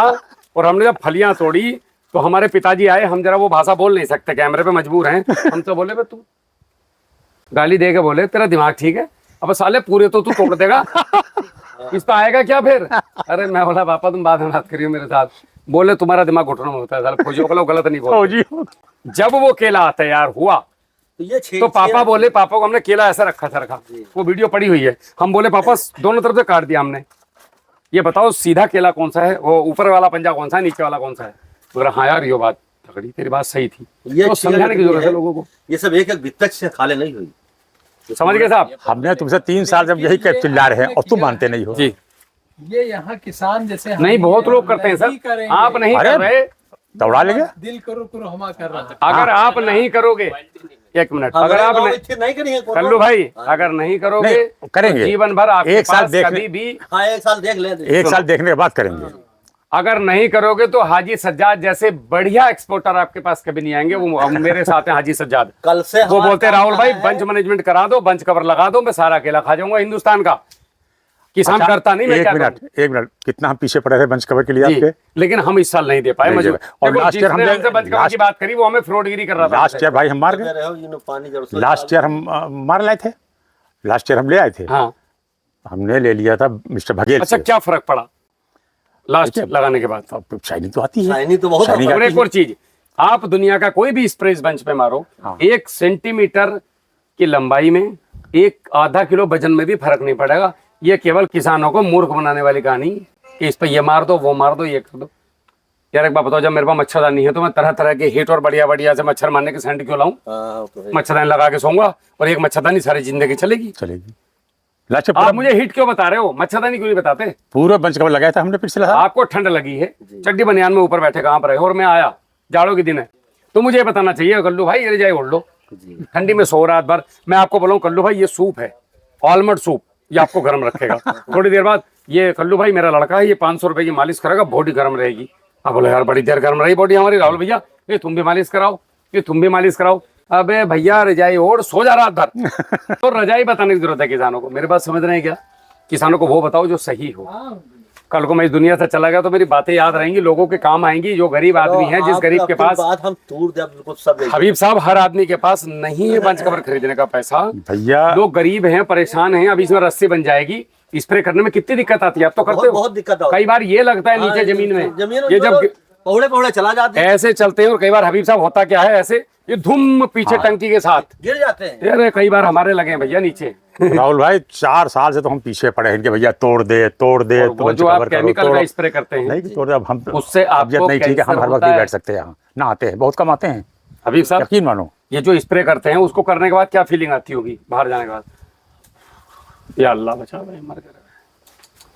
और हमने जब फलियां तोड़ी तो हमारे पिताजी आए। हम जरा वो भाषा बोल नहीं सकते, कैमरे पे मजबूर हैं। हम तो बोले तू गाली दे के बोले तेरा दिमाग ठीक है? अब साले पूरे तो तू तोड़ देगा, इस पे आएगा क्या फिर? अरे मैं बोला पापा तुम बाद में बात करियो मेरे साथ। बोले तुम्हारा दिमाग घुटनों में होता है साले, फौजियों को गलत नहीं बोल। जब वो केला तैयार हुआ तो पापा बोले, पापा को हमने केला ऐसा रखा था, वो वीडियो पड़ी हुई है। हम बोले पापा दोनों तरफ से काट दिया हमने, ये बताओ सीधा केला कौन सा है, वो ऊपर वाला पंजा कौन सा है, नीचे वाला कौन सा है? बोला हाँ यार ये बात तगड़ी, तेरी बात सही थी। ये तो समझाने की जरूरत है लोगों को। ये सब एक एक बित्तक से खाले नहीं हुई, समझ गए साहब? हमने तुमसे 3 साल जब यही चिल्ला रहे हैं और तुम मानते नहीं हो। जी ये यहाँ किसान जैसे नहीं, बहुत लोग करते हैं सर, आप नहीं कर रहे, दौड़ा लेंगे। दिल करो हमा कर रहा है। अगर आप नहीं करोगे, एक मिनट, अगर आप नहीं करेंगे कल्लू भाई, अगर नहीं करोगे नहीं, करेंगे। तो जीवन भर आप एक साल कभी भी, हाँ एक साल देख ले, एक साल देखने के बाद करेंगे। अगर नहीं करोगे तो हाजी सज्जाद जैसे बढ़िया एक्सपोर्टर आपके पास कभी नहीं आएंगे। वो मेरे साथ हैं हाजी सज्जाद, कल से वो बोलते हैं राहुल भाई बंच मैनेजमेंट करा दो, बंच कवर लगा दो, मैं सारा केला खा जाऊंगा हिंदुस्तान का। किसान अच्छा, करता नहीं, मैं क्या करूं? एक मिनट, कितना हम पीछे पड़े थे बंच कवर के लिए जी, आपके? लेकिन हम इस साल नहीं दे पाए। नहीं दे मुझे पाए। और देखो, लास्ट ईयर जिसने हमने हमसे बंच कवर की बात करी वो हमें फ्रॉडगिरी कर रहा था। लास्ट ईयर भाई हम मार कह गए। रहे हो इन्हों पानी जड़ से लास्ट ईयर हम मार लाए थे। लास्ट ईयर हम ले आए थे। हाँ, हमने ले लिया था मिस्टर बघेल अच्छा, से। क्या फर्क पड़ा लास्ट देखिए, लगाने के बाद? अब शाइनिंग तो आती है। शाइनिंग तो बहुत शाइनिंग और आती एक और चीज, आप दुनिया का कोई भी स्प्रे इस बेंच पे मारो, हाँ। 1 सेंटीमीटर की लंबाई में एक आधा किलो वजन में भी फर्क नहीं पड़ेगा। ये केवल किसानों को मूर्ख बनाने वाली कहानी कि इस पे ये मार दो, वो मार दो, ये कर दो। यार एक बात बताओ, जब मेरे पास मच्छरदानी है तो मैं तरह तरह के हिट और बढ़िया बढ़िया से मच्छर मारने के सेंट क्यों लाऊं? हाँ, तो है। मच्छरदानी लगा के सोऊंगा और एक मच्छरदानी सारी जिंदगी चलेगी। चलेगी। लास्ट आप मुझे हिट क्यों बता रहे हो, मच्छरदानी क्यों नहीं बताते? पूरा बंच कवर लगाया था हमने पिछले साल। आपको ठंड लगी है, चड्डी बनियान में ऊपर बैठे कहाँ पर है, और मैं आया जाड़ों के दिन है, तो मुझे ये बताना चाहिए कल्लू भाई ये रजाई ओढ़ लो। ठंडी में सो रात भर, मैं आपको बोलूं कल्लू भाई ये सूप है, ऑलमंड सूप, ये आपको गर्म रखेगा। थोड़ी देर बाद ये कल्लू भाई मेरा लड़का है, ये 500 रुपए की मालिश करेगा, बॉडी गर्म रहेगी। अब बोले यार बड़ी देर गर्म रही बॉडी हमारी। राहुल भैया ये तुम भी मालिश कराओ, ये तुम भी मालिश कराओ। अबे भैया रजाई ओढ़ सो जा रात भर। तो रजाई बताने की जरूरत है किसानों को। मेरे बात समझ रहे हैं क्या? किसानों को वो बताओ जो सही हो। कल को मैं इस दुनिया से चला गया तो मेरी बातें याद रहेंगी, लोगों के काम आएंगी। जो गरीब आदमी है, जिस गरीब के पास, बात हम तोड़ दे बिल्कुल सब। हबीब साहब हर आदमी के पास नहीं है बंच कवर खरीदने का पैसा। भैया लोग गरीब हैं, परेशान हैं। अब इसमें रस्सी बन जाएगी, स्प्रे करने में कितनी दिक्कत आती है। आप तो करते हो, बहुत दिक्कत होती कई बार ये लगता है नीचे जमीन में, ये जब पौड़े पौड़े चला जाते हैं, ऐसे चलते हैं और कई बार हबीब साहब होता क्या है, ऐसे ये धूम पीछे टंकी के साथ गिर जाते हैं। अरे कई बार हमारे लगे हैं भैया नीचे। राहुल भाई 4 साल से तो हम पीछे पड़े हैं इनके, भैया तोड़ दे तोड़ दे। और वो जो आप केमिकल का स्प्रे करते हैं, नहीं तोड़ दे। अब हम उससे अब आपको नहीं, ठीक है, हम कैंसर हर वक्त होता नहीं है। बैठ सकते यहाँ, ना आते हैं, बहुत कम आते हैं। हबीब साहब यकीन मानो, ये जो स्प्रे करते हैं उसको करने के बाद क्या फीलिंग आती होगी बाहर जाने के बाद? या अल्लाह बचा भाई, मर गए।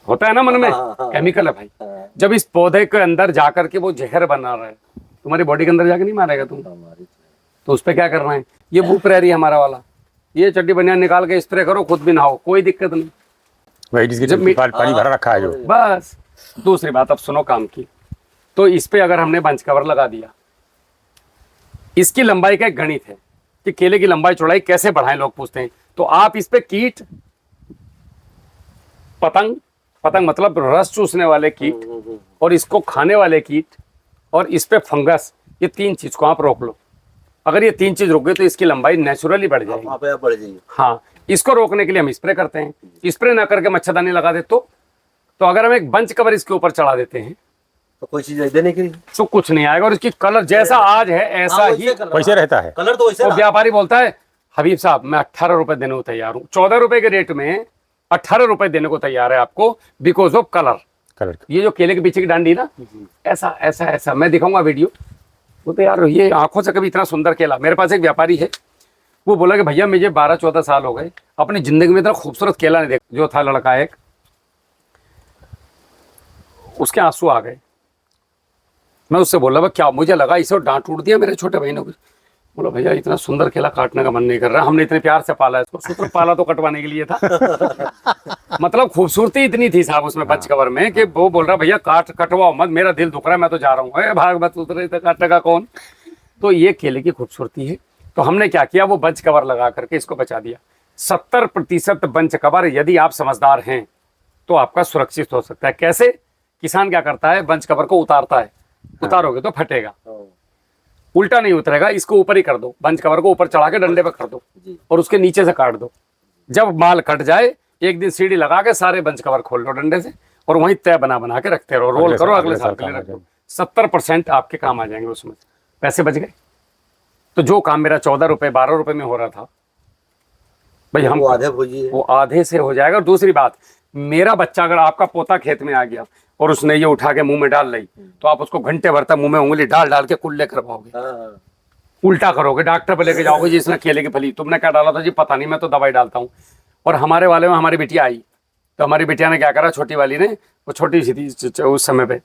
होता है ना मन में, केमिकल है भाई। जब इस पौधे के अंदर जाकर के वो जहर बना रहा है, तुम्हारी बॉडी के अंदर जाके नहीं मारेगा तुम, तो उस पर क्या करना है? ये भू प्रेरी है हमारा वाला, ये चड्डी बनियान निकाल के स्प्रे करो, खुद भी नहाओ, कोई दिक्कत नहीं। वही जिसकी जब पानी भरा रखा है जो। बस दूसरी बात, अब सुनो काम की। तो इस पे अगर हमने बंच कवर लगा दिया, इसकी लंबाई का एक गणित है कि केले की लंबाई चौड़ाई कैसे बढ़ाएं, लोग पूछते हैं। तो आप इस पे कीट, पतंग, पतंग मतलब रस चूसने वाले कीट, और इसको खाने वाले कीट, और इस पे फंगस, ये 3 चीज को आप रोक लो। अगर ये 3 चीज रुक गई तो इसकी लंबाई नेचुरली बढ़ जाएगी। आप बढ़ जाइए। हाँ, इसको रोकने के लिए हम स्प्रे करते हैं। स्प्रे ना करके मच्छरदानी लगा दे तो अगर हम एक बंच कवर इसके ऊपर चढ़ा देते हैं तो कोई चीज देने के लिए तो कुछ नहीं आएगा, और इसकी कलर जैसा आज है ऐसा ही वैसे रहता है। कलर तो वैसे वो व्यापारी बोलता है हबीब साहब मैं 18 रुपए देने को तैयार हूँ, 14 रुपए के रेट में 18 रुपए देने को तैयार है आपको, बिकॉज ऑफ कलर। कलर ये जो केले के पीछे की डांडी ना, ऐसा ऐसा ऐसा, मैं दिखाऊंगा वीडियो। वो तो यार ये आंखों से कभी इतना सुंदर केला, मेरे पास एक व्यापारी है, वो बोला कि भैया मुझे 12-14 साल हो गए, अपनी जिंदगी में इतना खूबसूरत केला नहीं देखा। जो था लड़का एक, उसके आंसू आ गए। मैं उससे बोला भाई क्या, मुझे लगा इसे डांट टूट दिया मेरे छोटे भाई ने कुछ। बोला भैया इतना सुंदर केला काटने का मन नहीं कर रहा, हमने इतने प्यार से पाला इसको, सूत्र पाला तो कटवाने के लिए था। मतलब खूबसूरती इतनी थी साहब उसमें बंच कवर में कि वो बोल रहा भैया कटवाओ मत, मेरा दिल दुख रहा है, मैं तो जा रहा हूँ। भाग मत, उतरे काटने का कौन। तो ये केले की खूबसूरती है। तो हमने क्या किया, वो बंच कवर लगा करके इसको बचा दिया। 70% बंच कवर यदि आप समझदार हैं तो आपका सुरक्षित हो सकता है। कैसे? किसान क्या करता है, बंच कवर को उतारता है, उतारोगे तो फटेगा, उल्टा नहीं उतरेगा, इसको ऊपर ही कर दो, बंच कवर को ऊपर चढ़ा के डंडे पे कर दो और उसके नीचे से काट दो। जब माल कट जाए एक दिन सीढ़ी लगा के सारे बंच कवर खोल लो डंडे से, और वहीं तय बना के रखते रहो, रोल करो, अगले साल के लिए रख दो। 70% आपके काम आ जाएंगे, उसमें पैसे बच गए। तो जो काम मेरा 14 रुपए 12 रुपए में हो रहा था भाई, हम वो आधे से हो जाएगा। और दूसरी बात, मेरा बच्चा अगर आपका पोता खेत में आ गया और उसने ये उठा के मुंह में डाल ली, तो आप उसको घंटे भर तक मुंह में उंगली डाल डाल के कुल्ले करवाओगे, उल्टा करोगे, डॉक्टर पे लेके जाओगे जी इसने केले की फली, तुमने क्या डाला था जी? पता नहीं, मैं तो दवाई डालता हूँ। और हमारे वाले में हमारी बिटिया आई, तो हमारी बिटिया ने क्या करा, छोटी वाली ने, वो छोटी सी थी उस समय पे,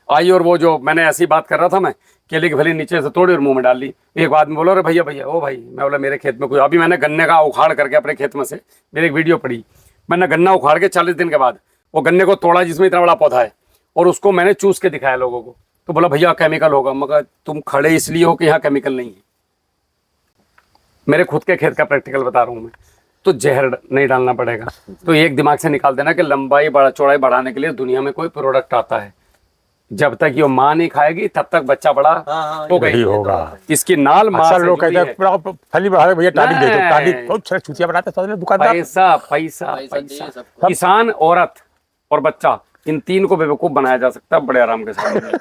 आई और वो जो मैंने ऐसी बात कर रहा था, मैं केले की फली नीचे से तोड़ी और मुंह में डाल ली। एक आदमी बोला अरे भैया भैया, ओ भाई, मैं बोला मेरे खेत में कोई, अभी मैंने गन्ने का उखाड़ करके अपने खेत में से, मेरी एक वीडियो पड़ी, मैंने गन्ना उखाड़ के 40 दिन के बाद वो गन्ने को तोड़ा जिसमें इतना बड़ा पौधा है, और उसको मैंने चूस के दिखाया लोगों को। तो बोला भैया केमिकल होगा। मगर तुम खड़े इसलिए हो कि यहाँ केमिकल नहीं है, मेरे खुद के खेत का प्रैक्टिकल बता रहा हूँ मैं। तो जहर नहीं डालना पड़ेगा। तो एक दिमाग से निकाल देना कि लंबाई चौड़ाई बढ़ाने के लिए दुनिया में कोई प्रोडक्ट आता है, जब तक ये माँ नहीं खाएगी तब तक बच्चा बड़ा होगा ही ही। होगा। इसकी नाल माँ अक्सर से लोग जुड़ी कहते है। हैं पूरा फली बढ़ा रहे भैया, टाली दे दो, नहीं। टाली बहुत सारे चूतिया बनाते हैं दुकानदार। पैसा पैसा पैसा, किसान, औरत और बच्चा, इन तीन को बेवकूफ बनाया जा सकता है बड़े आराम के साथ।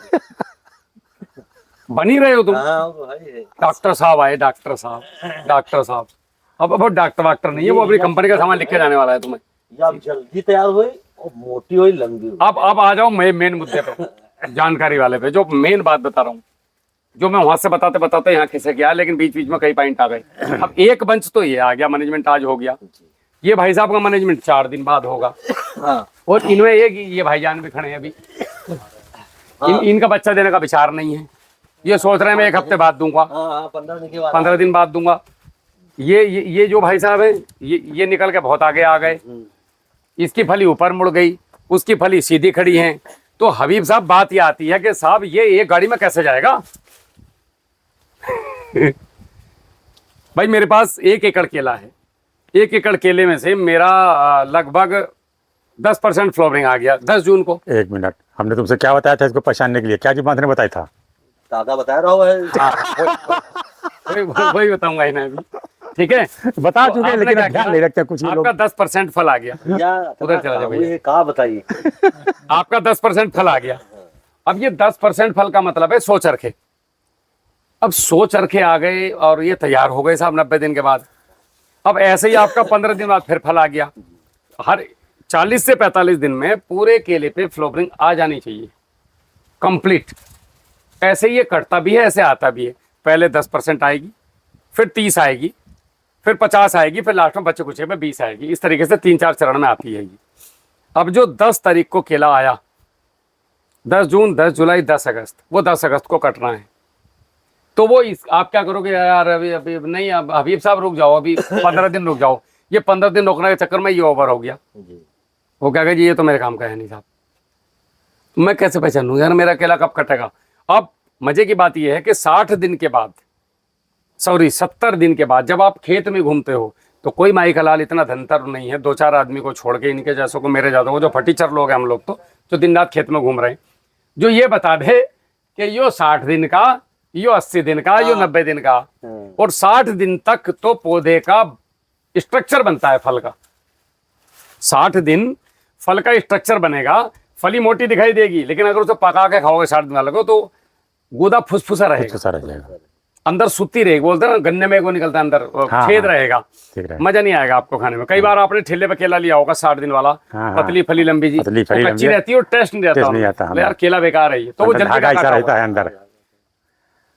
बन ही रहे हो तुम। हाँ वो भाई है। डॉक्टर साहब आए, डॉक्टर साहब अब डॉक्टर वाक्टर नहीं है, वो अपनी कंपनी का सामान लिख के जाने वाला है तुम्हें। ये आप जल्दी तैयार हुई और मोटी हुई लंबी हुई। अब आ जाओ मेन मुद्दे पे, जानकारी वाले पे, जो मेन बात बता रहा हूँ, जो मैं वहां से बताते बताते यहाँ खिसक गया, लेकिन बीच बीच में कई पॉइंट आ गए। अब एक बंच तो ये आ गया, मैनेजमेंट आज हो गया। ये भाई साहब का मैनेजमेंट 4 दिन बाद होगा। हाँ और इनमें ये भाईजान भी खड़े हैं अभी, इनका बच्चा देने का विचार नहीं है। ये सोच रहे हैं मैं 1 हफ्ते बाद दूंगा, हाँ 15 दिन के बाद 15 दिन बाद दूंगा। ये जो भाई साहब है, ये निकल के बहुत आगे आ गए। इसकी फली ऊपर मुड़ गई, उसकी फली सीधी खड़ी है। तो हबीब साहब, बात ये आती है कि साहब ये एक गाड़ी में कैसे जाएगा? भाई मेरे पास 1 एकड़ केला है, 1 एकड़ केले में से मेरा लगभग 10% फ्लावरिंग आ गया 10 जून को। 1 मिनट, हमने तुमसे क्या बताया था इसको पहचानने के लिए? क्या जी बात ने बताया था? दादा बता रहा हूँ वही बताऊंगा इन्हें अभी, ठीक है? बता तो चुके हैं, आपने लेकिन क्या अब ध्यान किया? नहीं रखते कुछ ही लोग। आपका 10% फल आ गया, उधर चला जाओ भैया। कहा बताइए। आपका 10% फल आ गया। अब ये 10% फल का मतलब है 100 चरखे। अब 100 चरखे आ गए और ये तैयार हो गए साहब 90 दिन के बाद। अब ऐसे ही आपका 15 दिन बाद फिर फल आ गया। हर 40 से 45 दिन में पूरे केले पे फ्लावरिंग आ जानी चाहिए कंप्लीट। ऐसे ही ये कटता भी है, ऐसे आता भी है। पहले 10% आएगी, फिर 30 आएगी, फिर 50 आएगी, फिर लास्ट में बच्चे कुछ में 20 आएगी। इस तरीके से 3-4 चरण में आती है ये। अब जो 10 तारीख को केला आया, 10 जून, 10 जुलाई, 10 अगस्त, वो 10 अगस्त को कटना है। तो वो आप क्या करोगे यार, अभी नहीं, अब हबीब साहब रुक जाओ, अभी 15 दिन रुक जाओ। ये 15 दिन रोकने के चक्कर में ये ओवर हो गया। वो क्या कहे जी, ये तो मेरे काम का है नहीं साहब, मैं कैसे पहचानूं यार मेरा केला कब कटेगा? अब मजे की बात यह है कि 60 दिन के बाद, 70 दिन के बाद जब आप खेत में घूमते हो, तो कोई माई का लाल इतना धनतर नहीं है 2-4 आदमी को छोड़ के, इनके जैसों को, मेरे जैसों को, जो फटीचर लोग हैं हम लोग, तो जो दिन रात खेत में घूम रहे हैं, जो ये बता दे कि यो 60 दिन का, यो 80 दिन का, यो 90 दिन का। और 60 दिन तक तो पौधे का स्ट्रक्चर बनता है फल का। 60 दिन फल का स्ट्रक्चर बनेगा। फली मोटी दिखाई देगी, लेकिन अगर उसे पका के खाओगे 60 दिन वाले को, तो गुदा फुसफुसा रहेगा, सारा जाएगा, अंदर सुत्ती रहेगी। बोलते हैं ना गन्ने में वो निकलता है अंदर, हाँ, छेद हाँ, रहेगा, मजा नहीं आएगा आपको खाने में। कई बार आपने ठेले पे केला लिया होगा 60 दिन वाला, हाँ, पतली फली लंबी जी, पतली फली वो कच्ची लंबी, रहती है और टेस्ट नहीं टेस्ट नहीं रहता आता, बोले यार केला बेकार है ये, तो वो जल्दी धागा ऐसा काटा रहता होगा। है अंदर।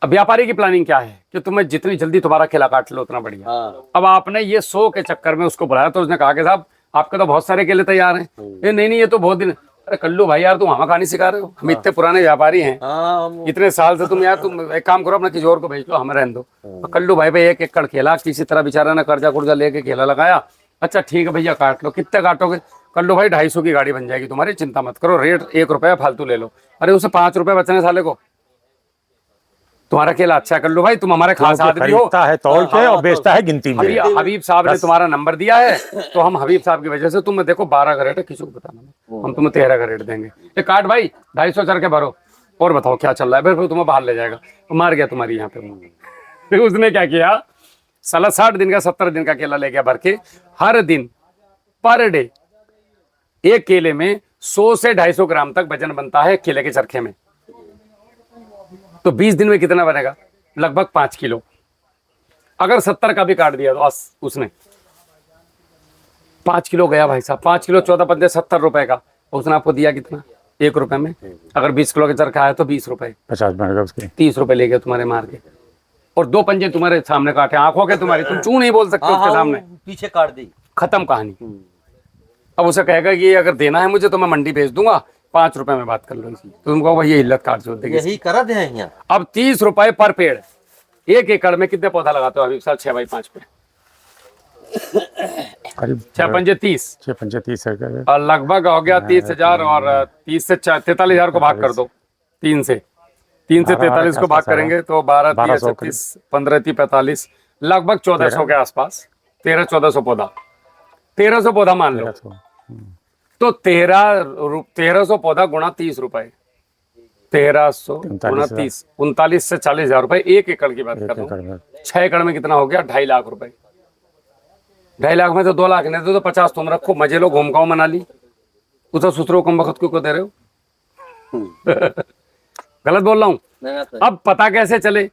अब व्यापारी की प्लानिंग क्या है कि तुम्हें जितनी जल्दी तुम्हारा केला काट लो उतना बढ़िया। अब आपने ये 100 के चक्कर में उसको बुलाया, तो उसने कहा कि साहब आपके तो बहुत सारे केले तैयार हैं। ये नहीं ये तो बहुत दिन। अरे कल्लू भाई यार, तुम हमें कहानी सिखा रहे हो? हम इतने पुराने व्यापारी हैं, इतने साल से। तुम यार, तुम एक काम करो, अपना किसी और को भेज दो, हमें रहने दो। तो कल्लू भाई 1 एकड़ केला किसी तरह बेचारा ने कर्जा कुर्जा लेके केला लगाया। अच्छा ठीक है भैया, काट लो। कितने काटोगे? कल्लू भाई 250 की गाड़ी बन जाएगी तुम्हारी, चिंता मत करो, रेट 1 रुपया फालतू ले लो। अरे उसे 5 रुपए बचने साले को, तुम्हारा केला अच्छा कर लो भाई, तुम हमारे खास आदमी हो। खरीदता है तौल के और बेचता है गिनती में। हबीब साहब ने तुम्हारा नंबर दिया है, तो हम हबीब साहब की वजह से, तुम देखो 12 का रेट है, किसी को बताना, हम तुम्हें 13 का रेट देंगे। ये काट भाई 250 चढ़ के भरो, और बताओ क्या चल रहा है। फिर तुम्हें बाहर ले जाएगा, तो मार गया तुम्हारी यहाँ पे। फिर उसने क्या किया, साला 60 दिन का 70 दिन का केला ले गया भर के। हर दिन पर डे एक केले में 100 से 250 ग्राम तक वजन बनता है केले के चरखे में। तो 20 दिन में कितना बनेगा? लगभग 5 किलो। अगर 70 का भी काट दिया तो उसने 5 किलो गया भाई साहब। 5 किलो 14 70 रुपए का, उसने आपको दिया कितना? 1 रुपए में। अगर 20 किलो का चरखा है तो 20 रुपए, 50 बनेगा उसके, 30 रुपए ले गए तुम्हारे मार के। और 2 पंजे तुम्हारे सामने काटे, आंखों के तुम्हारी, तुम चू नहीं बोल सकते उसके सामने, पीछे काट दी, खत्म कहानी। अब उसे कहेगा कि अगर देना है मुझे तो मैं मंडी भेज दूंगा, 5 रुपए में बात कर लो इसकी। तो तुम कहो भाई ये हिल्लत काट जो देगी। यही करा दे यहाँ। अब 30 रुपए पर पेड़। 1 एकड़ में कितने पौधा लगाते हो हबीब साहब? 6 बाई 5 पे, करीब 6 पंजे 30, 6 पंजे 30 है, और लगभग हो गया 30,000। और 30 से 43,000 को भाग कर दो 3 से। 3 से 43 को भाग करेंगे तो 12, 30, 36, 15, 30, 45, लगभग 1400 के आसपास, 1300-1400 पौधा। 1300 पौधा मान लो, तो 1300 पौधा गुणा 30 रुपए, 1300 गुणा 30, 39 से 40,000 रुपए 1 एकड़ की बात कर रहा हूँ। 6 एकड़ में कितना हो गया? 2.5 लाख रुपए। 2.5 लाख में तो 2 लाख नहीं तो 50 तुम रखो, मजे लो, घूम खाओ मनाली। उसे सुसरो कम वक्त को दे रहे हो। गलत बोल रहा हूँ? अब पता कैसे चले?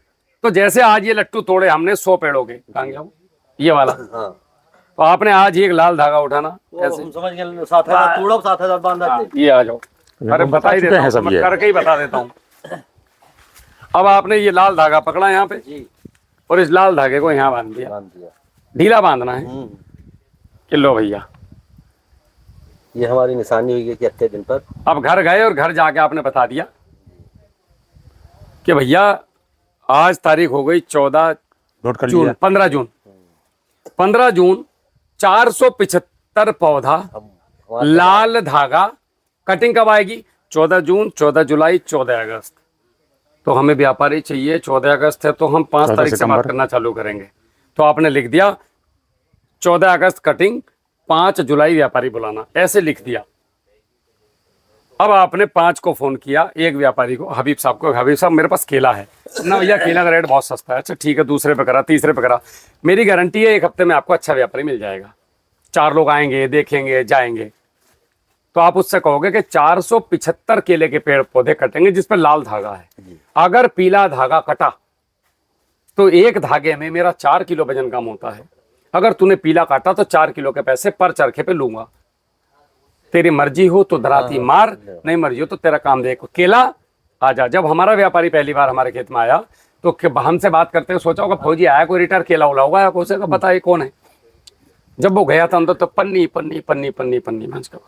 तो जैसे आज ये लट्टू तोड़े हमने 100 पेड़ों के, कहाँ गया वो? ये वाला। तो आपने आज एक लाल धागा उठाना, ऐसे हम समझ गए 7,000 तोड़ा, 7,000 बांधा दे। ये आ जाओ, अरे बता ही देता हूँ, मैं करके ही बता देता हूँ। अब आपने ये लाल धागा पकड़ा यहाँ पे और इस लाल धागे को यहाँ बांध दिया, ढीला बांधना है कि लो भैया, ये हमारी निशानी हुई है कि इतने दिन पर। अब घर गए और घर जाके आपने बता दिया कि भैया आज तारीख हो गई 14 नोट कर जून, लिया। 15 जून 475 पौधा लाल धागा। कटिंग कब आएगी? 14 जून, 14 जुलाई, 14 अगस्त। तो हमें व्यापारी चाहिए, 14 अगस्त है तो हम 5 तारीख से बात करना चालू करेंगे। तो आपने लिख दिया 14 अगस्त कटिंग, 5 जुलाई व्यापारी बुलाना, ऐसे लिख दिया। अब आपने 5 को फोन किया, एक व्यापारी को, हबीब साहब को, हबीब साहब मेरे पास केला है ना भैया, केला का रेट बहुत सस्ता है। अच्छा ठीक है, दूसरे पे करा, तीसरे पे करा, मेरी गारंटी है 1 हफ्ते में आपको अच्छा व्यापारी मिल जाएगा। 4 लोग आएंगे, देखेंगे, जाएंगे। तो आप उससे कहोगे कि 475 केले के पेड़ पौधे कटेंगे जिस पर लाल धागा है। अगर पीला धागा कटा तो एक धागे में मेरा 4 किलो वजन कम होता है। अगर तूने पीला काटा तो 4 किलो के पैसे पर चरखे पे लूंगा। तेरी मर्जी हो तो दराती मार, नहीं मर्जी हो तो तेरा काम देखो, केला आ जा। जब हमारा व्यापारी पहली बार हमारे खेत में आया तो हमसे बात करते हुए सोचा होगा फौजी आया कोई रिटायर केला उला होगा, उसे का पता है कौन है। जब वो गया था अंदर तो पन्नी पन्नी पन्नी पन्नी पन्नी मंच का,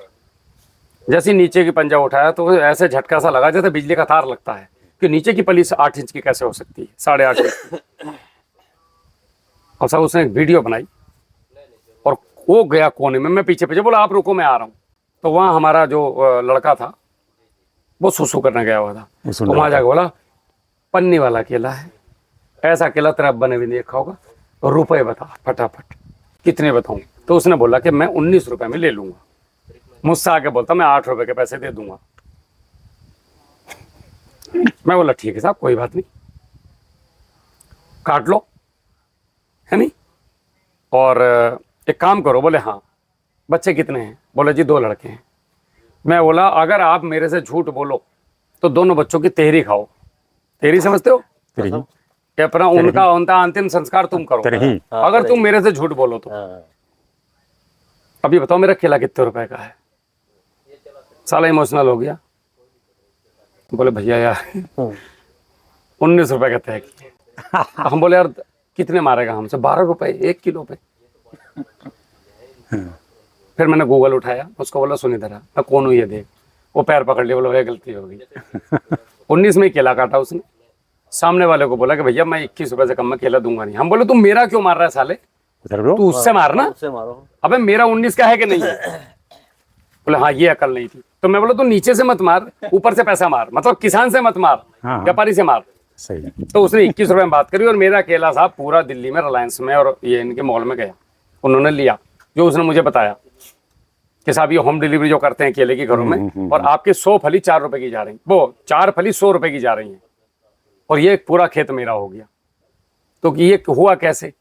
जैसे नीचे की पंजा उठाया तो ऐसे झटका सा लगा जैसे बिजली का तार लगता है कि नीचे की पली 8 इंच की कैसे हो सकती है, 8.5 इंच। और सब उसने एक वीडियो बनाई और वो गया कोने में, मैं पीछे पीछे बोला आप रुको मैं आ रहा हूँ। तो वहाँ हमारा जो लड़का था वो सुसु करने गया हुआ था, तो वहाँ जाकर बोला पन्नी वाला केला है, ऐसा केला तेरा अब्बा ने भी नहीं देखा होगा, रुपए बता फटाफट, कितने बताऊँ? तो उसने बोला कि मैं 19 रुपए में ले लूंगा। मुझसे आके बोलता मैं 8 रुपए के पैसे दे दूंगा। मैं बोला ठीक है साहब कोई बात नहीं, काट लो, है नहीं, और एक काम करो। बोले हाँ। बच्चे कितने हैं? बोले जी 2 लड़के हैं। मैं बोला अगर आप मेरे से झूठ बोलो तो दोनों बच्चों की तेहरी खाओ। तेहरी समझते हो? कि अपना उनका अंतिम संस्कार तुम करो अगर तुम मेरे से झूठ बोलो तो। अभी बताओ मेरा केला कितने रुपए का है? साला इमोशनल हो गया। बोले भैया यार 19 रुपए का तय किया। हम बोले यार कितने मारेगा हमसे? 12 रुपए 1 किलो पे। फिर मैंने गूगल उठाया, उसको बोला सुन इधर, मैं कौन हूँ ये देख। वो पैर पकड़ लिया, बोला वह गलती हो गई। 19 में केला काटा उसने। सामने वाले को बोला कि भैया मैं 21 रुपए से कम में केला दूंगा नहीं। हम बोले तुम मेरा क्यों मार रहा है साले, तू उससे मारना। अबे मेरा 19 का है कि नहीं है? बोले हाँ ये अकल नहीं थी। तो मैं बोला तू नीचे से मत मार, ऊपर से पैसा मार, मतलब किसान से मत मार, व्यापारी से मार। सही। तो उसने 21 रुपए में बात करी और मेरा केला साहब पूरा दिल्ली में रिलायंस में और ये इनके मॉल में गया, उन्होंने लिया। जो उसने मुझे बताया कि साहब ये होम डिलीवरी जो करते हैं केले की घरों में, और आपकी 100 फली 4 रुपए की जा रही, वो 4 फली 100 रुपए की जा रही है, और ये पूरा खेत मेरा हो गया। तो ये हुआ कैसे?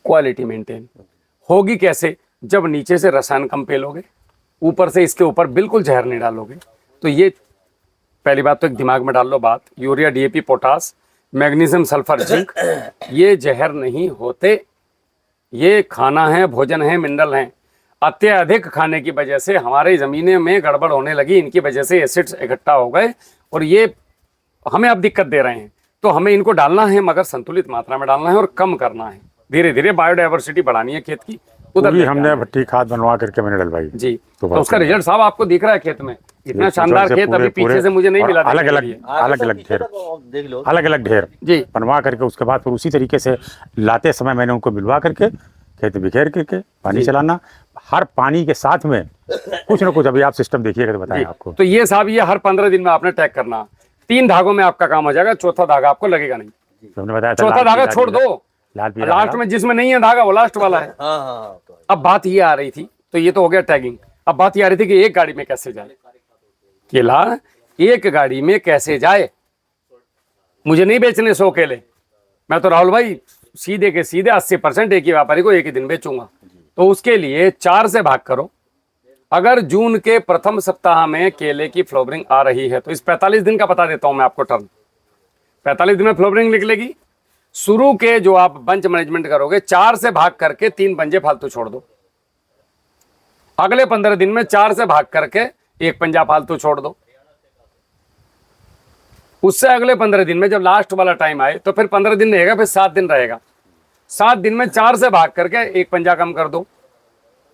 क्वालिटी मेंटेन होगी कैसे? जब नीचे से रसायन कम पेलोगे, ऊपर से इसके ऊपर बिल्कुल जहर नहीं डालोगे। तो ये पहली बात तो एक दिमाग में डाल लो बात, urea DAP potash magnesium sulphur zinc ये जहर नहीं होते, ये खाना है, भोजन है, मिनरल है। अत्यधिक खाने की वजह से हमारी ज़मीनें में गड़बड़ होने लगी, इनकी वजह से एसिड्स इकट्ठा हो गए और ये हमें अब दिक्कत दे रहे हैं। तो हमें इनको डालना है मगर संतुलित मात्रा में डालना है और कम करना है। धीरे धीरे बायोडाइवर्सिटी बढ़ानी है खेत की। उधर भी हमने भट्टी खाद बनवा करके मैंने डलवाई जी। तो उसका रिजल्ट साहब आपको दिख रहा है खेत में, इतना शानदार खेत अभी पीछे से मुझे नहीं मिला। अलग अलग ढेर जी बनवा करके उसके बाद फिर उसी तरीके से लाते समय मैंने उनको मिलवा करके खेत बिखेर करके पानी चलाना, हर पानी के साथ में कुछ ना कुछ। अभी आप सिस्टम देखिएगा तो बताएं आपको। तो ये साहब ये हर 15 दिन में आपने टैग करना, 3 धागों में आपका काम हो जाएगा, चौथा धागा आपको लगेगा नहीं। हमने बताया चौथा धागा छोड़ दो, लाल पीला लास्ट में जिसमें नहीं है धागा वो लास्ट वाला है। हाँ हाँ हाँ तो है। अब बात ये आ रही थी, तो ये तो हो गया टैगिंग। अब बात ये आ रही थी कि एक गाड़ी में कैसे जाए केला, एक गाड़ी में कैसे जाए। मुझे नहीं बेचने 100 केले, मैं तो राहुल भाई सीधे के सीधे 80% एक ही व्यापारी को एक ही दिन बेचूंगा। तो उसके लिए 4 से भाग करो। अगर जून के प्रथम सप्ताह में केले की फ्लावरिंग आ रही है तो इस 45 दिन का बता देता हूं मैं आपको टर्म। 45 दिन में फ्लावरिंग निकलेगी। शुरू के जो आप बंच मैनेजमेंट करोगे 4 से भाग करके 3 पंजे फालतू छोड़ दो। अगले 15 दिन में 4 से भाग करके 1 पंजा फालतू छोड़ दो। उससे अगले 15 दिन में जब लास्ट वाला टाइम आए तो फिर 15 दिन रहेगा, फिर 7 दिन रहेगा। 7 दिन में 4 से भाग करके 1 पंजा कम कर दो।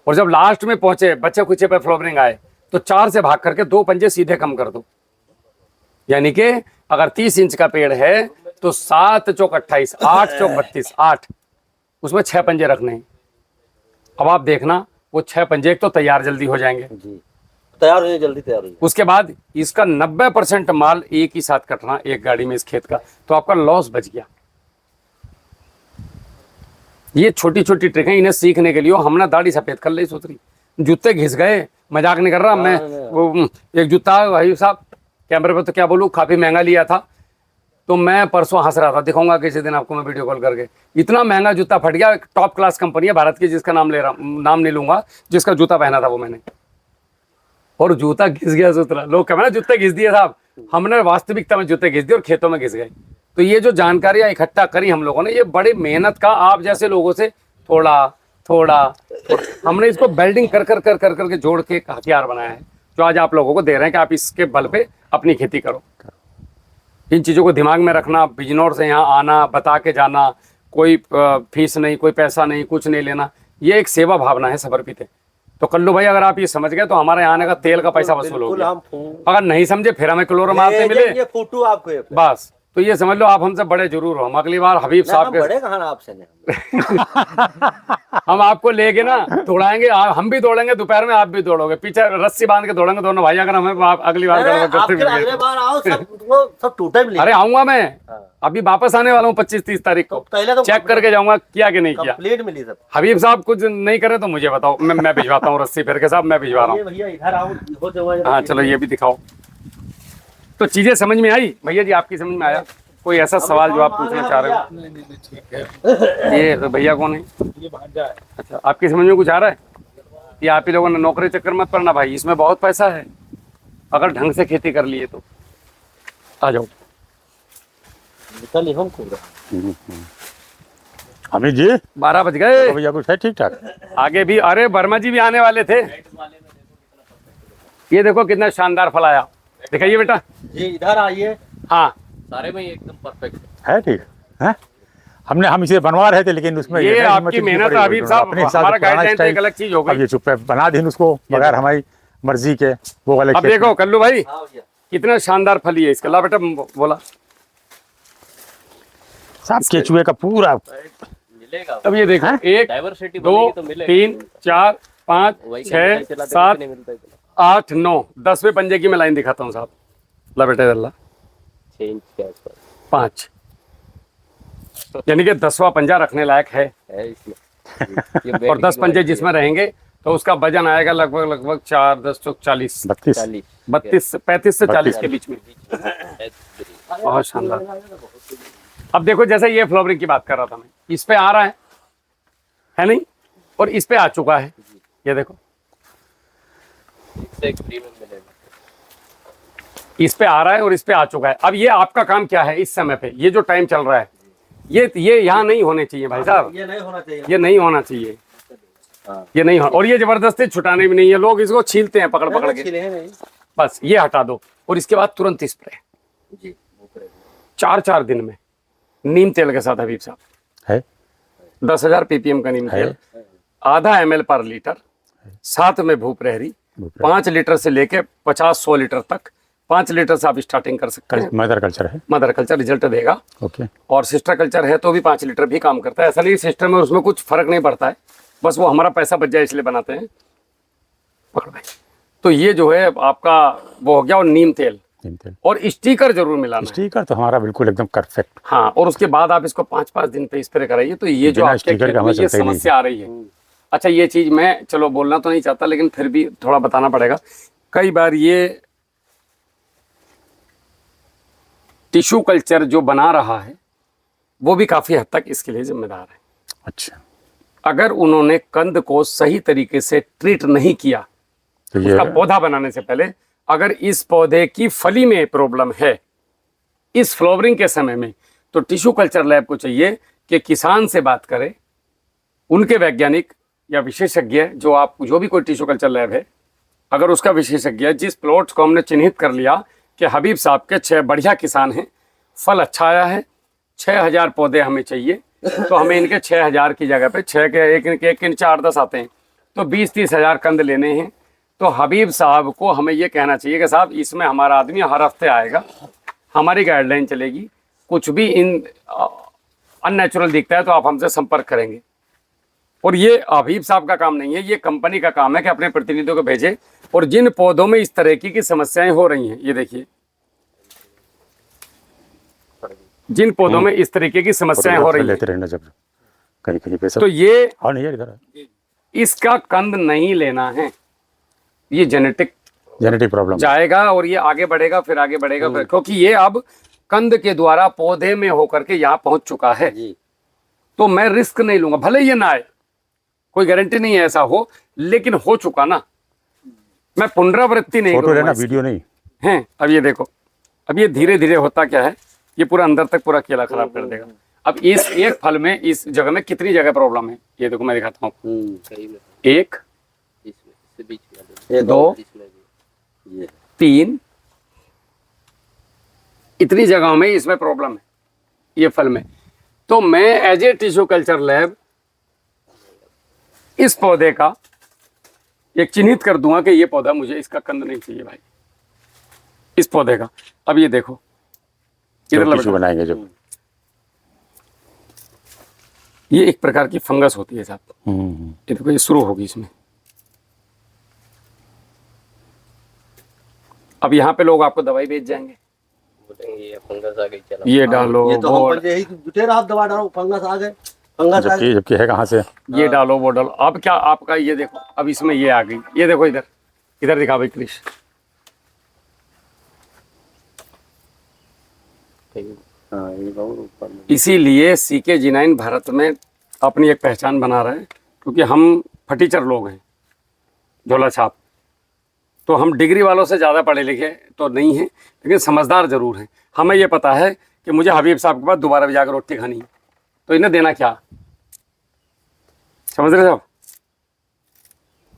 और जब लास्ट में पहुंचे बच्चे कुचे पे फ्लावरिंग आए तो 4 से भाग करके 2 पंजे सीधे कम कर दो। यानी कि अगर 30 इंच का पेड़ है तो 7 चौक 28, 8 चौक 32, 8 उसमें 6 पंजे रखने हैं। अब आप देखना वो 6 पंजे एक तो तैयार जल्दी हो जाएंगे, जी तैयार हो जाए, जल्दी तैयार हो जाए। उसके बाद इसका 90% माल एक ही साथ कटना एक गाड़ी में इस खेत का, तो आपका लॉस बच गया। ये छोटी छोटी ट्रिक है, इन्हें सीखने के लिए हमने दाढ़ी सफेद कर ली सुथरी, जूते घिस गए, मजाक नहीं कर रहा मैं। वो एक जूता भाई साहब कैमरे पे तो क्या बोलूँ, काफी महंगा लिया था। तो मैं परसों हंस रहा था, दिखाऊंगा किसी दिन आपको मैं वीडियो कॉल करके। इतना महंगा जूता फट गया, एक टॉप क्लास कंपनी है भारत की, जिसका नाम नाम नहीं लूंगा, जिसका जूता पहना था वो मैंने, और जूता घिस गया सुथरा। लोग कह रहे जूते घिस दिए साहब, हमने वास्तविकता में जूते घिस दिए और खेतों में घिस गए। तो ये जो जानकारियां इकट्ठा करी हम लोगों ने, ये बड़ी मेहनत का, आप जैसे लोगों से थोड़ा थोड़ा हमने इसको बेल्डिंग कर करके जोड़ के एक हथियार बनाया है, जो आज आप लोगों को दे रहे हैं कि आप इसके बल पे अपनी खेती करो। इन चीज़ों को दिमाग में रखना, बिजनौर से यहाँ आना, बता के जाना, कोई फीस नहीं, कोई पैसा नहीं, कुछ नहीं लेना, ये एक सेवा भावना है समर्पित। तो कल्लू भाई अगर आप ये समझ गए तो हमारे यहाँ आने का तेल का पैसा वसूल हो गया। अगर नहीं समझे फिर हमें क्लोरो मारते मिले, ये फोटो आपको ये बस तो ये समझ लो आप हमसे बड़े जरूर हो। हम अगली बार हबीब साहब के बड़े कहाँ ना आपसे नहीं। हम आपको लेके ना दौड़ाएंगे, हम भी दौड़ेंगे, दोपहर में आप भी दौड़ोगे, पीछे रस्सी बांध के दौड़ेंगे दोनों भाई। अगर हमें अगली बार अगले बार आओ सब टूटा मिलेगा। अरे आऊंगा मैं, अभी वापस आने वाला हूँ 25-30 तारीख को, पहले तो चेक करके जाऊंगा किया कि नहीं किया। प्लेट मिली सब। हबीब साहब कुछ नहीं करे तो मुझे बताओ, मैं भिजवाता हूँ रस्सी फिर के साहब, मैं भिजवा रहा हूँ। भैया इधर आओ, हो जाओ। हाँ चलो ये भी दिखाओ। तो चीजें समझ में आई भैया जी, आपकी समझ में आया? कोई ऐसा सवाल जो आप पूछना चाह रहे हो? नहीं नहीं ठीक है। ये भैया कौन है? ये भांजा है। अच्छा, आपकी समझ में कुछ आ रहा है? ये आप ही लोगों ने नौकरी चक्कर मत पड़ना भाई, इसमें बहुत पैसा है अगर ढंग से खेती कर लिए तो। आ जाओ निकल हम को हमें जी 12 बज गए भैया कुछ है ठीक ठाक। आगे भी। अरे वर्मा जी भी आने वाले थे। ये देखो कितना शानदार फल आया, दिखाइए बेटा। जी इधर आइए। हाँ सारे में एकदम परफेक्ट है ठीक है। हम इसे बनवा रहे थे लेकिन उसमें ये है, आपकी मेहनत है हबीब साहब, अपने हिसाब से हमारा पुराना गाइडलाइन तो एक स्टाइल। अलग चीज हो अब गई। ये चुप है, बना दी उसको बगैर हमारी मर्जी के, वो वाले अब खेत देखो में। कल्लू भाई हाँ भैया कितना शानदार फली है इसका। ला बेटा बोला साहब केचुए का पूरा मिलेगा। अब ये देखो, 1 डाइवर्सिटी 2 बनेगी तो मिलेगा। 3 4 5 वही 6 चलाते 7 नहीं मिलता इतना। 8 9 10वें पंजे की मैं लाइन दिखाता हूँ साहब। ला बेटा इधर ला, 6 इंच के आसपास 5, यानी कि 10वां पंजा रखने लायक है। है इसमें। ये और 10 पंजे जिसमें रहेंगे तो उसका वजन आएगा लगभग 4 10 चौक 40 32 32 35 से 40 के बीच में। बहुत शानदार। अब देखो जैसे ये फ्लावरिंग की बात कर रहा था मैं, इस पे आ रहा है नहीं, और इस पे आ चुका है। ये देखो एक फ्री में मिलेगा। इस पे आ रहा है और इस पे आ चुका है। अब ये आपका काम क्या है इस समय पे, ये जो टाइम चल रहा है, ये यहाँ नहीं होने चाहिए भाई साहब, ये नहीं होना चाहिए। ये नहीं होना चाहिए, हाँ। ये नहीं हो। और ये जबरदस्ती छुटाने भी नहीं है, लोग इसको छीलते हैं पकड़ पकड़ के। छिले हैं नहीं। बस ये हटा दो और इसके बाद तुरंत स्प्रे जी 4 दिन में नीम तेल के साथ हबीब साहब। है 10,000 ppm का नीम तेल, आधा ml पर लीटर, साथ में भूप रहरी 5 लीटर से लेके 50-100 लीटर तक। 5 लीटर से आप स्टार्टिंग कर सकते हैं। मदर कल्चर है। मदर कल्चर रिजल्ट देगा, ओके। और सिस्टर कल्चर है तो भी 5 लीटर भी काम करता है। ऐसा नहीं सिस्टर में उसमें कुछ फर्क नहीं पड़ता है, बस वो हमारा पैसा बच जाए इसलिए बनाते हैं। पकड़ भाई। तो ये जो है आपका वो हो गया, और नीम तेल नीम तेल। और स्टिकर जरूर मिलाना है। स्टिकर तो हमारा बिल्कुल एकदम परफेक्ट। हाँ, और उसके बाद आप इसको 5-5 दिन पे स्प्रे कराइए। तो ये जो बिना आपके स्टिकर खेत के में हमें ये चलता ही नहीं। समस्या आ रही है। अच्छा, ये चीज मैं चलो बोलना तो नहीं चाहता, लेकिन फिर भी थोड़ा बताना पड़ेगा। कई बार ये टिश्यू कल्चर जो बना रहा है वो भी काफी हद तक इसके लिए जिम्मेदार है। अच्छा, अगर उन्होंने कंद को सही तरीके से ट्रीट नहीं किया, तो ये उसका पौधा बनाने से पहले, अगर इस पौधे की फली में प्रॉब्लम है इस फ्लावरिंग के समय में, तो टिश्यू कल्चर लैब को चाहिए कि किसान से बात करें, उनके वैज्ञानिक या विशेषज्ञ, जो भी कोई टिश्यू कल्चर लैब है, अगर उसका विशेषज्ञ जिस प्लॉट्स को हमने चिन्हित कर लिया कि हबीब साहब के 6 बढ़िया किसान हैं, फल अच्छा आया है, 6000 पौधे हमें चाहिए, तो हमें इनके 6000 की जगह पे 6 के एक नीचे 8-10 आते हैं, तो 20-30 हज़ार कंद लेने हैं। तो हबीब साहब को हमें ये कहना चाहिए कि साहब इसमें हमारा आदमी हर हफ्ते आएगा, हमारी गाइडलाइन चलेगी, कुछ भी इन अननेचुरल दिखता है तो आप हमसे संपर्क करेंगे। और ये हबीब साहब का काम नहीं है, ये कंपनी का काम है कि अपने प्रतिनिधियों को भेजे। और जिन पौधों में इस तरह की समस्याएं हो रही हैं, ये देखिए, जिन पौधों में इस तरीके की समस्याएं हो रही हैं, लेते रहना जब कहीं कहीं पे सब। तो ये हाँ, नहीं है इधर, इसका कंद नहीं लेना है, ये जेनेटिक प्रॉब्लम जाएगा और ये आगे बढ़ेगा, फिर आगे बढ़ेगा, फिर, क्योंकि ये अब कंद के द्वारा पौधे में होकर के यहाँ पहुंच चुका है। तो मैं रिस्क नहीं लूंगा, भले ये ना आए, कोई गारंटी नहीं है ऐसा हो, लेकिन हो चुका ना, मैं पुनरावृत्ति नहीं फोटो करूंगा लेना, इसकी। वीडियो नहीं हैं, अब ये देखो, अब ये धीरे धीरे होता क्या है, ये पूरा अंदर तक पूरा केला खराब कर देगा। अब इस एक फल में, इस जगह में कितनी जगह प्रॉब्लम है, ये देखो मैं दिखाता हूँ, सही में 1 इसमें बीच में 2 इसमें भी 3, इतनी जगहों में इसमें प्रॉब्लम है ये फल में। तो मैं as a tissue culture lab इस पौधे का एक चिन्हित कर दूंगा कि ये पौधा मुझे, इसका कंद नहीं चाहिए भाई, इस पौधे का। अब ये देखो, इधर टिश्यू बनाएंगे जो, ये एक प्रकार की फंगस होती है साहब, ये देखो, ये शुरू होगी इसमें। अब यहाँ पे लोग आपको दवाई बेच जाएंगे, बोलेंगे ये फंगस आ गई, चलो ये डालो, ये तो वो हम यही जुटे रहा, दवा डालो, फंगस आ गए, फंगस आ गए। जबकि है कहाँ से। ये डालो, वो डालो। अब क्या आपका, ये देखो, अब इसमें ये आ गई, ये देखो, इधर इधर दिखा भाई क्रिश, हाँ, ये बहुत ऊपर में। इसीलिए CK-G9 भारत में अपनी एक पहचान बना रहा है, क्योंकि हम फटीचर लोग हैं, झोला छाप। तो हम डिग्री वालों से ज़्यादा पढ़े लिखे तो नहीं हैं, लेकिन समझदार ज़रूर हैं। हमें ये पता है कि मुझे हबीब साहब के पास दोबारा भी जाकर रोटी खानी है, तो इन्हें देना क्या, समझ रहे साहब।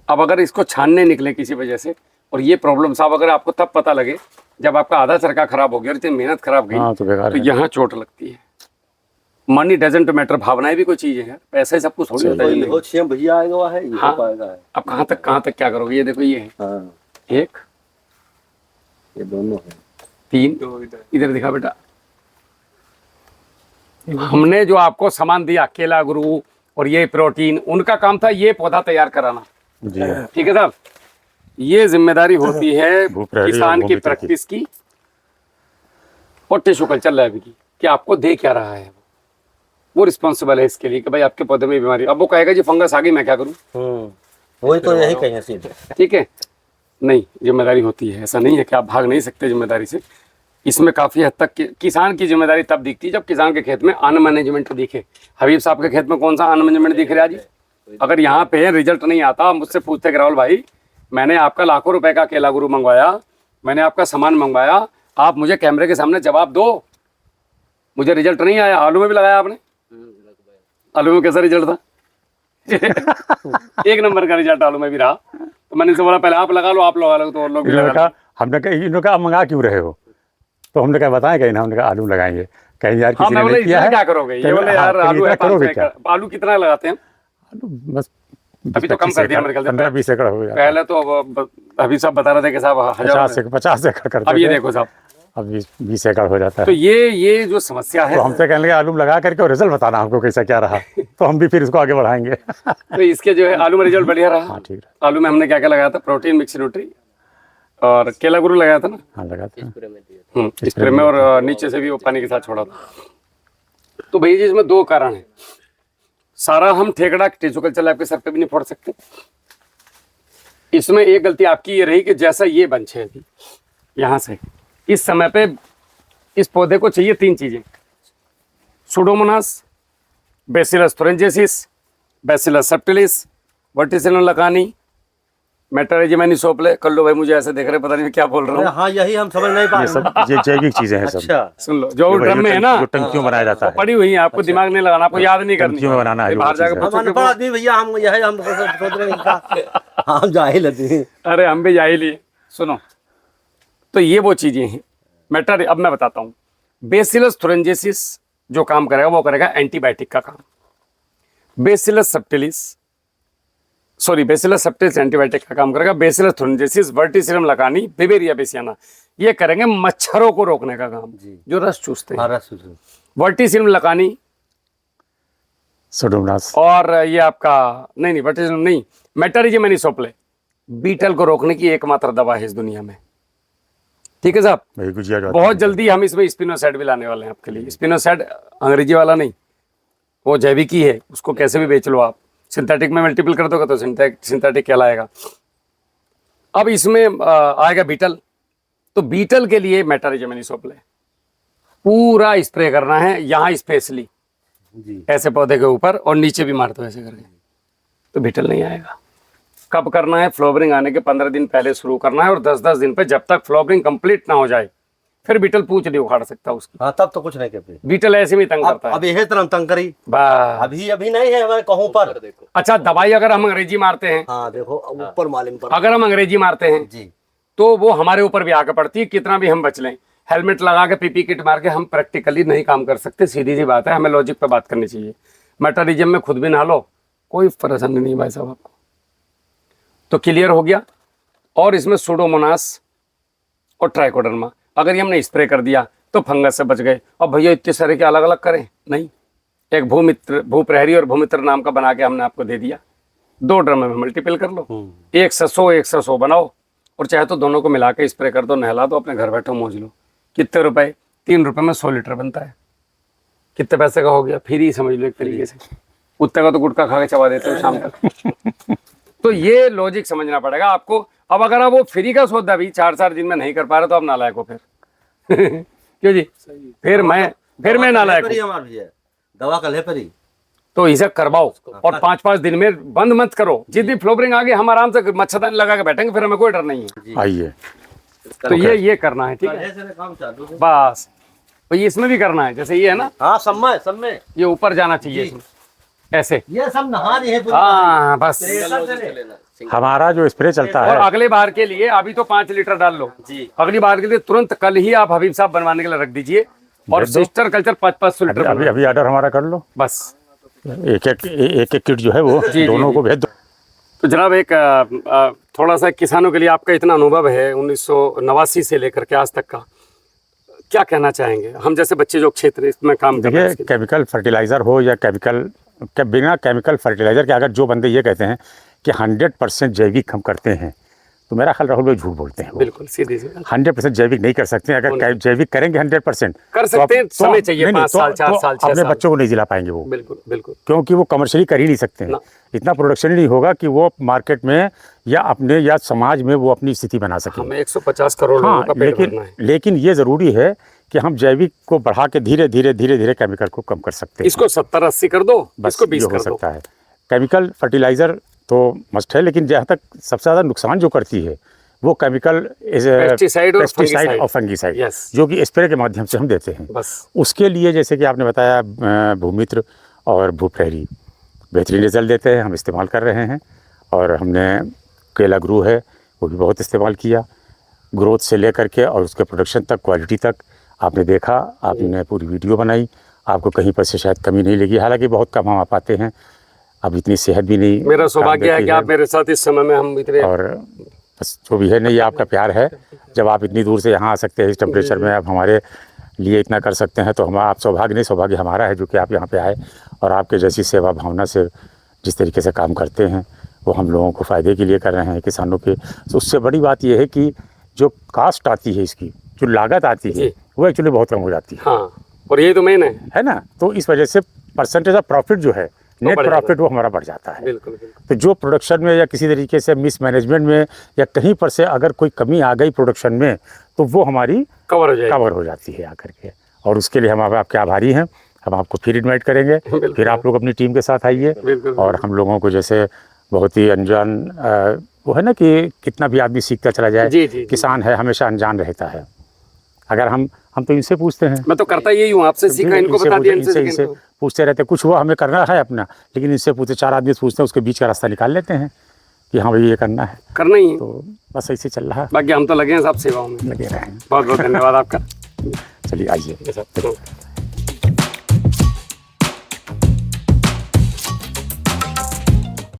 अब अगर इसको छानने निकले किसी वजह से, और ये प्रॉब्लम साहब अगर आपको तब पता लगे जब आपका आधा चरखा खराब हो गया और इतनी मेहनत खराब गई, हाँ, तो बेकार तो है। यहाँ चोट लगती है। मनी डजेंट मैटर, भावनाएं भी कोई चीज़ है यार, पैसे सब कुछ थोड़ी होता है कोई जिंदगी हो में। छेम भैया आएगा वहाँ है, ये हाँ। हो पाएगा है। अब कहाँ तक क्या करोगे, ये देखो, ये है हाँ, 1 ये दोनों है। 3, इधर दिखा बेटा। हमने जो आपको सामान दिया, केला गुरु और ये प्रोटीन, उनका काम था ये पौधा तैयार कराना, जी, ठीक है साहब। ये जिम्मेदारी होती है भूप्रहरी और किसान की भूमित्र की। प्रैक्टिस की और टिश्यू कल्चर लैब की, कि आपको दे क्या रहा है, वो रिस्पॉन्सिबल है इसके लिए कि भाई आपके पौधे में बीमारी। अब वो कहेगा जी फंगस आ गई, मैं क्या करूं, वही तो यही कहेंगे सीधे। ठीक है, नहीं, जिम्मेदारी होती है, ऐसा नहीं है कि आप भाग नहीं सकते जिम्मेदारी से। इसमें काफ़ी हद तक किसान की जिम्मेदारी तब दिखती है जब किसान के खेत में अनमैनेजमेंट दिखे। हबीब साहब के खेत में कौन सा अनमैनेजमेंट दिख रहा है जी? अगर यहाँ पे रिजल्ट नहीं आता, मुझसे पूछते कि राहुल भाई, मैंने आपका लाखों रुपए का केला गुरु मंगवाया, मैंने आपका सामान मंगवाया, आप मुझे कैमरे के सामने जवाब दो, मुझे रिजल्ट नहीं आया। आलू में भी लगाया आपने, आलू में कैसा रिजल्ट था? 1 नंबर का रिजल्ट आलू में भी रहा। तो मैंने इनसे बोला पहले आप लगा लो, आप लगा लो, तो और लोग भी लगा लो। हमने कहा, इन्होंने कहा मंगा क्यों रहे हो, तो हमने कहा बताएं कहीं ना, हमने कहा आलू लगाएंगे, कहीं यार हाँ, किसी मैं ने बोला नहीं किया इसमें है, क्या करोगे, ये कहीं- बोले हाँ, यार कहीं आलू है इतना 500 करोगे क्या? एकड़। आलू कितना लगाते हैं हम? आलू बस अभी तो कम कर दिया मेरे ख्याल से। 15-20 एकड़ हो गया, पहले तो अभी सब बता रहे थे कि साहब 50 एकड़ करते अब ये थे, देखो साहब, अब 20 एकड़ हो जाता तो है। ये जो समस्या है, तो हमसे कहने लगे आलू लगा करके और रिजल्ट बताना हमको कैसा क्या रहा, तो हम भी फिर इसको आगे बढ़ाएंगे। तो इसके जो है आलू में रिजल्ट बढ़िया रहा। हाँ, ठीक है। आलू में हमने क्या क्या लगाया था, प्रोटीन मिक्स न्यूट्री, और केला गुरु लगाया था ना? हाँ लगा था। स्प्रे में दिया स्प्रे में, और नीचे से भी वो पानी के साथ छोड़ा था। तो भैया जी इसमें दो कारण है। सारा हम ठेकड़ा टिश्यू कल्चर लैब के सर पे भी नहीं फोड़ सकते। इसमें एक गलती आपकी ये रही कि जैसा ये बंच है अभी यहाँ से इस समय पे इस पौधे को चाहिए 3 चीजें: सुडोमोनास, बैसिलस थुरेंजेसिस, बैसिलस सब्टिलिस, वर्टिसिनम लकानी, मेटारेजिया मैनिसोप्ले। कर लो भाई, मुझे ऐसे देख रहे पता नहीं मैं क्या बोल रहा हूँ। हाँ यही हम समझ नहीं पा ये रहे सब ये जैविक चीजें हैं सब। अच्छा सुन लो, जो ड्रम में है ना, जो टंकियों में बनाया जाता है, पड़ी हुई है, आपको दिमाग नहीं लगाना, आपको याद नहीं करनी, टंकियों में बनाना है जो बाहर चीज़ जाकर है। हम अनपढ़ आदमी भैया, हम यही हम सोच रहे हैं इनका हम जाहिल आदमी। अरे हम भी जाहिल ही। सुनो, तो ये वो चीजें हैं मेटर। अब मैं बताता हूँ, बेसिलस थुरेंजेसिस जो काम करेगा वो करेगा एंटीबायोटिक का काम। बेसिलस सब्टिलिस एंटीबायोटिक का काम करेगा। बेसिलस थुरेंजेसिस, वर्टिसिनम लकानी, बिवेरिया बेसियाना ये करेंगे मच्छरों को रोकने का काम, जो रस चूसते हैं। वर्टिसिनम लकानी सुडोमोनास और ये आपका नहीं वर्टिसिनम नहीं, मेटारेजिया मैनिसोप्ले बीटल को रोकने की एकमात्र दवा है इस दुनिया में। ठीक है साहब, वही गुजिया जो बहुत जल्दी हम इसमें स्पिनोसाइड भी लाने वाले हैं आपके लिए। स्पिनोसाइड अंग्रेजी वाला नहीं, वो जैविक ही है, उसको कैसे भी बेच लो आप। सिंथेटिक में मल्टीपल कर दोगे तो सिंथेटिक कहलाएगा। अब इसमें आएगा बीटल, तो बीटल के लिए मेटारेजिया मैनिसोप्ले पूरा स्प्रे करना है यहाँ स्पेशली ऐसे पौधे के ऊपर, और नीचे भी मार दो ऐसे करके, तो बीटल नहीं आएगा। कब करना है? फ्लावरिंग आने के 15 दिन पहले शुरू करना है, और 10-10 दिन पे जब तक फ्लावरिंग कंप्लीट ना हो जाए फिर बीटल पूछ नहीं उखाड़ सकता उसकी। हाँ तब तो कुछ नहीं कहते। बीटल ऐसे में तंग करता है। अब यही तरह तंग करी बस। अभी नहीं है हमारे कहूँ पर। देखो अच्छा, दवाई अगर हम अंग्रेजी मारते हैं, हाँ देखो ऊपर मालिम पर अगर हम अंग्रेजी मारते हैं जी, तो वो हमारे ऊपर भी आके पड़ती है, कितना भी हम बच लें। हेलमेट लगा के पीपी किट मार के हम प्रैक्टिकली नहीं काम कर सकते, सीधी सी बात है। हमें लॉजिक पे बात करनी चाहिए। मेटारिज्म में खुद भी नहा लो, कोई परेशानी नहीं भाई साहब आपको। तो क्लियर हो गया। और इसमें सुडोमोनास और ट्राइकोडर्मा अगर ये हमने स्प्रे कर दिया तो फंगस से बच गए। और भैया इतने सारे के अलग अलग करें नहीं, एक भूप्रहरी और भूमित्र नाम का बना के हमने आपको दे दिया। 2 ड्रम में मल्टीपल कर लो, 100 बनाओ, और चाहे तो दोनों को मिला के स्प्रे कर दो, नहला दो, अपने घर बैठो मौज लो। कितने रुपए? 3 रुपए में 100 लीटर बनता है। कितने पैसे का हो गया? फ्री समझ लो एक तरीके से। उतने का तो गुटखा खा के चबा देते हो शाम तक। तो ये लॉजिक समझना पड़ेगा आपको। अब अगर आप वो फ्री का सौदा भी 4-4 दिन में नहीं कर पा रहे तो आप नालायक हो फिर। क्यों जी? फिर मैं नालायक हूं। दवा कल है परी तो इसे करवाओ, और 5-5 दिन में बंद मत करो। जितनी फ्लोवरिंग आ गई हम आराम से मच्छरदानी लगा के बैठेंगे, फिर हमें कोई डर नहीं है। आइए तो ये करना है, ठीक है बस। तो ये इसमें भी करना है, जैसे ये है ना, हाँ सब में ये ऊपर जाना चाहिए इसमें ऐसे। ये सब नहा रही है हाँ बस। हमारा जो स्प्रे चलता और है, अगले बार के लिए अभी तो 5 लीटर डाल लो जी, अगली बार के लिए तुरंत कल ही आप हबीब साहब बनवाने के लिए रख दीजिए, और भेज दो। सिस्टर कल्चर 500 लीटर अभी बनवाओ। अभी ऑर्डर हमारा कर लो, बस। एक किट जो है वो जी, दोनों जी। को भेज दो। तो जनाब एक थोड़ा सा किसानों के लिए आपका इतना अनुभव है 1989 से लेकर के आज तक का, क्या कहना चाहेंगे? हम जैसे बच्चे जो क्षेत्र इसमें काम कर रहे हैं, देखिए, केमिकल फर्टिलाइज़र हो या बिना केमिकल फर्टिलाइज़र के अगर जो बंदे ये कहते हैं कि 100% जैविक हम करते हैं, तो मेरा ख्याल राहुल भाई झूठ बोलते हैं। बिल्कुल सीधी सी 100% जैविक नहीं कर सकते। अगर जैविक करेंगे 100% कर सकते हैं, समय चाहिए 5 साल 4 साल 6 अपने साल। बच्चों को नहीं जिला पाएंगे वो, बिल्कुल बिल्कुल। क्योंकि वो कमर्शियली कर ही नहीं सकते हैं। ना। इतना प्रोडक्शन ही नहीं होगा कि वो मार्केट में या अपने या समाज में वो अपनी स्थिति बना सके। हमें 150 करोड़ लोगों हाँ, का पेट भरना है। लेकिन ये ज़रूरी है कि हम जैविक को बढ़ा के धीरे धीरे केमिकल को कम कर सकते हैं। इसको 70-80 कर दो, बस इसको 20 ये हो कर दो। सकता है। केमिकल फर्टिलाइज़र तो मस्ट है, लेकिन जहाँ तक सबसे ज़्यादा नुकसान जो करती है वो केमिकल पेस्टिसाइड और फंगिसाइड, Yes। जो कि स्प्रे के माध्यम से हम देते हैं। बस। उसके लिए जैसे कि आपने बताया भूमित्र और भूप्रहरी बेहतरीन रिजल्ट देते हैं, हम इस्तेमाल कर रहे हैं। और हमने केला ग्रू है वो भी बहुत इस्तेमाल किया, ग्रोथ से लेकर के और उसके प्रोडक्शन तक, क्वालिटी तक आपने देखा, आपने पूरी वीडियो बनाई, आपको कहीं पर से शायद कमी नहीं लगी। हालांकि बहुत कम हम आ पाते हैं, अब इतनी सेहत भी नहीं, मेरा सौभाग्य है कि आप मेरे साथ इस समय में हम इतने, और बस जो भी है नहीं, ये आपका प्यार है। जब आप इतनी दूर से यहाँ आ सकते हैं इस टेम्परेचर में, आप हमारे लिए इतना कर सकते हैं, तो हम आप सौभाग्य नहीं, सौभाग्य हमारा है जो कि आप यहाँ पे आए और आपके जैसी सेवा भावना से जिस तरीके से काम करते हैं वो हम लोगों को फ़ायदे के लिए कर रहे हैं, किसानों के। तो उससे बड़ी बात यह है कि जो कास्ट आती है इसकी, जो लागत आती है, जी। वो एक्चुअली बहुत कम हो जाती हाँ, और यही तो मेन है है ना। तो इस वजह से परसेंटेज ऑफ प्रॉफिट जो है, नेट बढ़ जाता प्रॉफिट, वो हमारा बढ़ जाता है। बिल्कुल बिल्कुल। तो जो प्रोडक्शन में या किसी तरीके से मिसमैनेजमेंट में या कहीं पर से अगर कोई कमी आ गई प्रोडक्शन में, तो वो हमारी कवर हो जाएगा। कवर हो जाती है आकर के। और उसके लिए हम आपके आभारी हैं। हम आपको फिर इनवाइट करेंगे, फिर आप लोग अपनी टीम के साथ आइए। बिल्कुल। और हम लोगों को जैसे बहुत ही अनजान वो है ना कि कितना भी आदमी सीखता चला जाए, जी, जी, जी। किसान है हमेशा अनजान रहता है। अगर हम तो इनसे पूछते हैं, मैं तो करता यही हूँ, आपसे सीखा, इनको बता दिया, इनसे इनसे सीखा। पूछते रहते, कुछ हुआ हमें करना है अपना, लेकिन इनसे पूछते, 4 आदमी से पूछते हैं, उसके बीच का रास्ता निकाल लेते हैं कि हाँ भाई ये करना है। करना ही है। तो बस ऐसे चल रहा है, बाकी हम तो लगे हैं सब सेवाओं में। लगे रहें। बहुत बहुत धन्यवाद आपका। चलिए आइए।